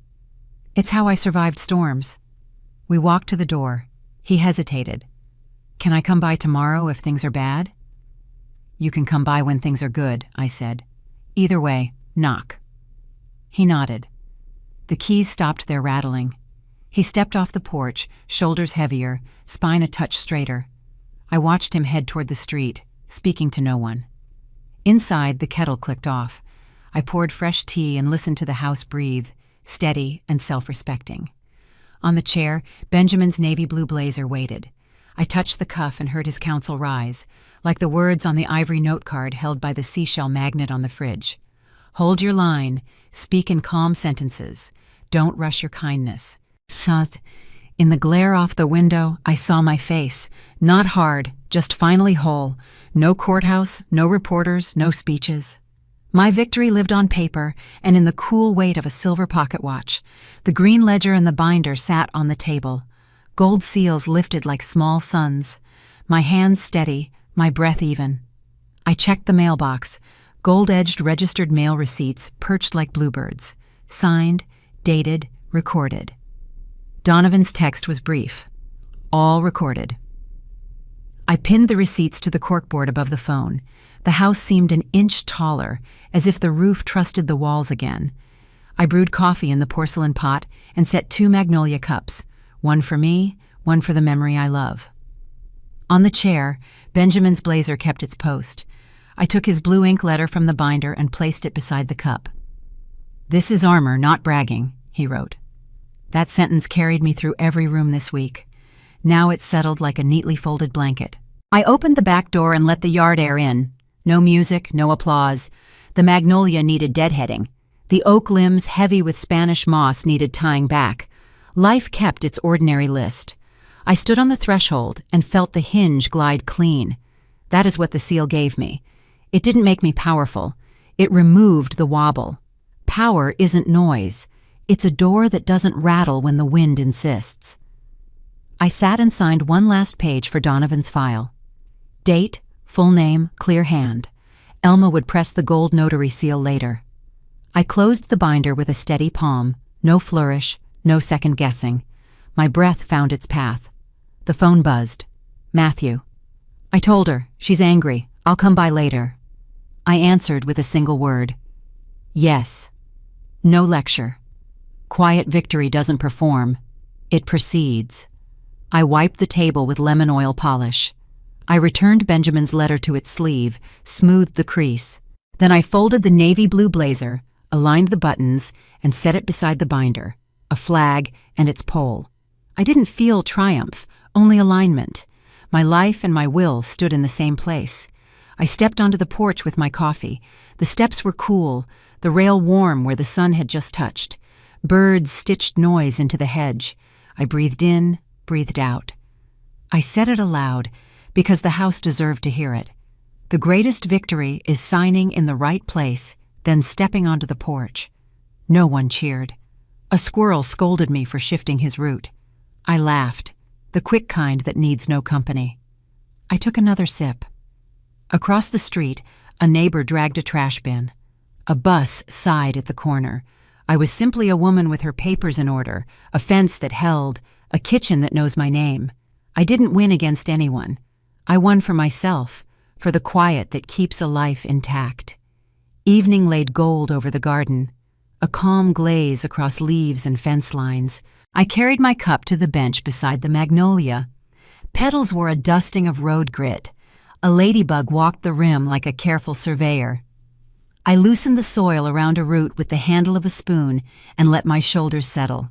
"It's how I survived storms." We walked to the door. He hesitated. "Can I come by tomorrow if things are bad?" "You can come by when things are good," I said. "Either way, knock." He nodded. The keys stopped their rattling. He stepped off the porch, shoulders heavier, spine a touch straighter. I watched him head toward the street, speaking to no one. Inside, the kettle clicked off. I poured fresh tea and listened to the house breathe, steady and self-respecting. On the chair, Benjamin's navy blue blazer waited. I touched the cuff and heard his counsel rise, like the words on the ivory note card held by the seashell magnet on the fridge. "Hold your line. Speak in calm sentences. Don't rush your kindness." Sud. In the glare off the window, I saw my face. Not hard, just finally whole. No courthouse, no reporters, no speeches. My victory lived on paper and in the cool weight of a silver pocket watch. The green ledger and the binder sat on the table. Gold seals lifted like small suns. My hands steady, my breath even. I checked the mailbox. Gold-edged registered mail receipts perched like bluebirds. Signed, dated, recorded. Donovan's text was brief. All recorded. I pinned the receipts to the corkboard above the phone. The house seemed an inch taller, as if the roof trusted the walls again. I brewed coffee in the porcelain pot and set 2 magnolia cups, one for me, one for the memory I love. On the chair, Benjamin's blazer kept its post. I took his blue ink letter from the binder and placed it beside the cup. "This is armor, not bragging," he wrote. That sentence carried me through every room this week. Now it settled like a neatly folded blanket. I opened the back door and let the yard air in. No music, no applause. The magnolia needed deadheading. The oak limbs, heavy with Spanish moss, needed tying back. Life kept its ordinary list. I stood on the threshold and felt the hinge glide clean. That is what the seal gave me. It didn't make me powerful. It removed the wobble. Power isn't noise. It's a door that doesn't rattle when the wind insists. I sat and signed one last page for Donovan's file. Date, full name, clear hand. Elma would press the gold notary seal later. I closed the binder with a steady palm, no flourish, no second guessing. My breath found its path. The phone buzzed. "Matthew." I told her, "She's angry. I'll come by later." I answered with a single word. "Yes." No lecture. Quiet victory doesn't perform. It proceeds. I wiped the table with lemon oil polish. I returned Benjamin's letter to its sleeve, smoothed the crease. Then I folded the navy blue blazer, aligned the buttons, and set it beside the binder, a flag and its pole. I didn't feel triumph, only alignment. My life and my will stood in the same place. I stepped onto the porch with my coffee. The steps were cool, the rail warm where the sun had just touched. Birds stitched noise into the hedge. I breathed in, breathed out. I said it aloud because the house deserved to hear it. The greatest victory is signing in the right place, then stepping onto the porch. No one cheered. A squirrel scolded me for shifting his route. I laughed, the quick kind that needs no company. I took another sip. Across the street, a neighbor dragged a trash bin. A bus sighed at the corner. I was simply a woman with her papers in order, a fence that held, a kitchen that knows my name. I didn't win against anyone. I won for myself, for the quiet that keeps a life intact. Evening laid gold over the garden, a calm glaze across leaves and fence lines. I carried my cup to the bench beside the magnolia. Petals were a dusting of road grit. A ladybug walked the rim like a careful surveyor. I loosened the soil around a root with the handle of a spoon and let my shoulders settle.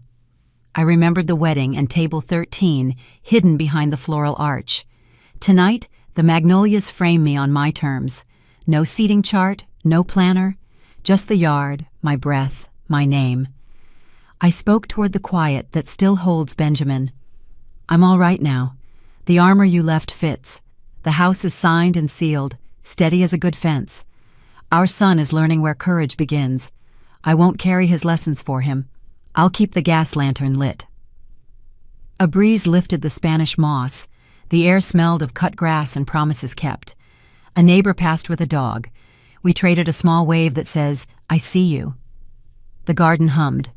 I remembered the wedding and table 13 hidden behind the floral arch. Tonight, the magnolias frame me on my terms. No seating chart, no planner, just the yard, my breath, my name. I spoke toward the quiet that still holds Benjamin. I'm all right now. The armor you left fits. The house is signed and sealed, steady as a good fence. Our son is learning where courage begins. I won't carry his lessons for him. I'll keep the gas lantern lit. A breeze lifted the Spanish moss. The air smelled of cut grass and promises kept. A neighbor passed with a dog. We traded a small wave that says, I see you. The garden hummed.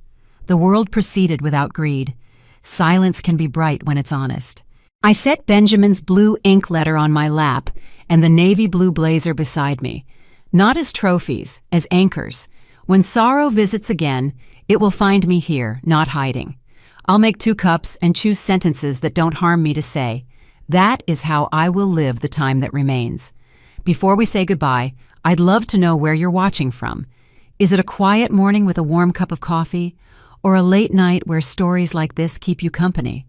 The world proceeded without greed. Silence can be bright when it's honest. I set Benjamin's blue ink letter on my lap and the navy blue blazer beside me, not as trophies, as anchors. When sorrow visits again, it will find me here, not hiding. I'll make 2 cups and choose sentences that don't harm me to say. That is how I will live the time that remains. Before we say goodbye, I'd love to know where you're watching from. Is it a quiet morning with a warm cup of coffee, or a late night where stories like this keep you company?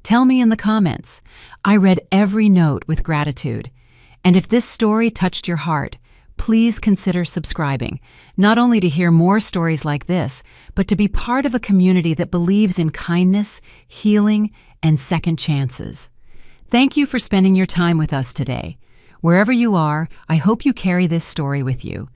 Tell me in the comments. I read every note with gratitude. And if this story touched your heart, please consider subscribing, not only to hear more stories like this, but to be part of a community that believes in kindness, healing, and second chances. Thank you for spending your time with us today. Wherever you are, I hope you carry this story with you.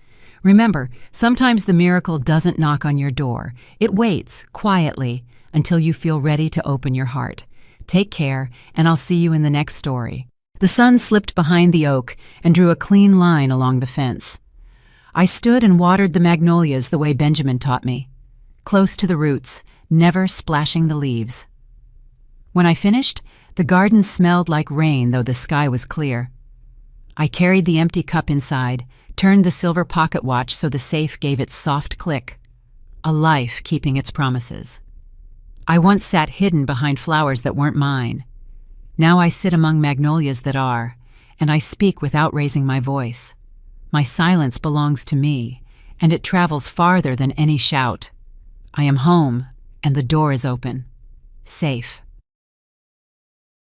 Remember, sometimes the miracle doesn't knock on your door. It waits, quietly, until you feel ready to open your heart. Take care, and I'll see you in the next story. The sun slipped behind the oak and drew a clean line along the fence. I stood and watered the magnolias the way Benjamin taught me, close to the roots, never splashing the leaves. When I finished, the garden smelled like rain, though the sky was clear. I carried the empty cup inside, turned the silver pocket watch so the safe gave its soft click. A life keeping its promises. I once sat hidden behind flowers that weren't mine. Now I sit among magnolias that are, and I speak without raising my voice. My silence belongs to me, and it travels farther than any shout. I am home, and the door is open. Safe.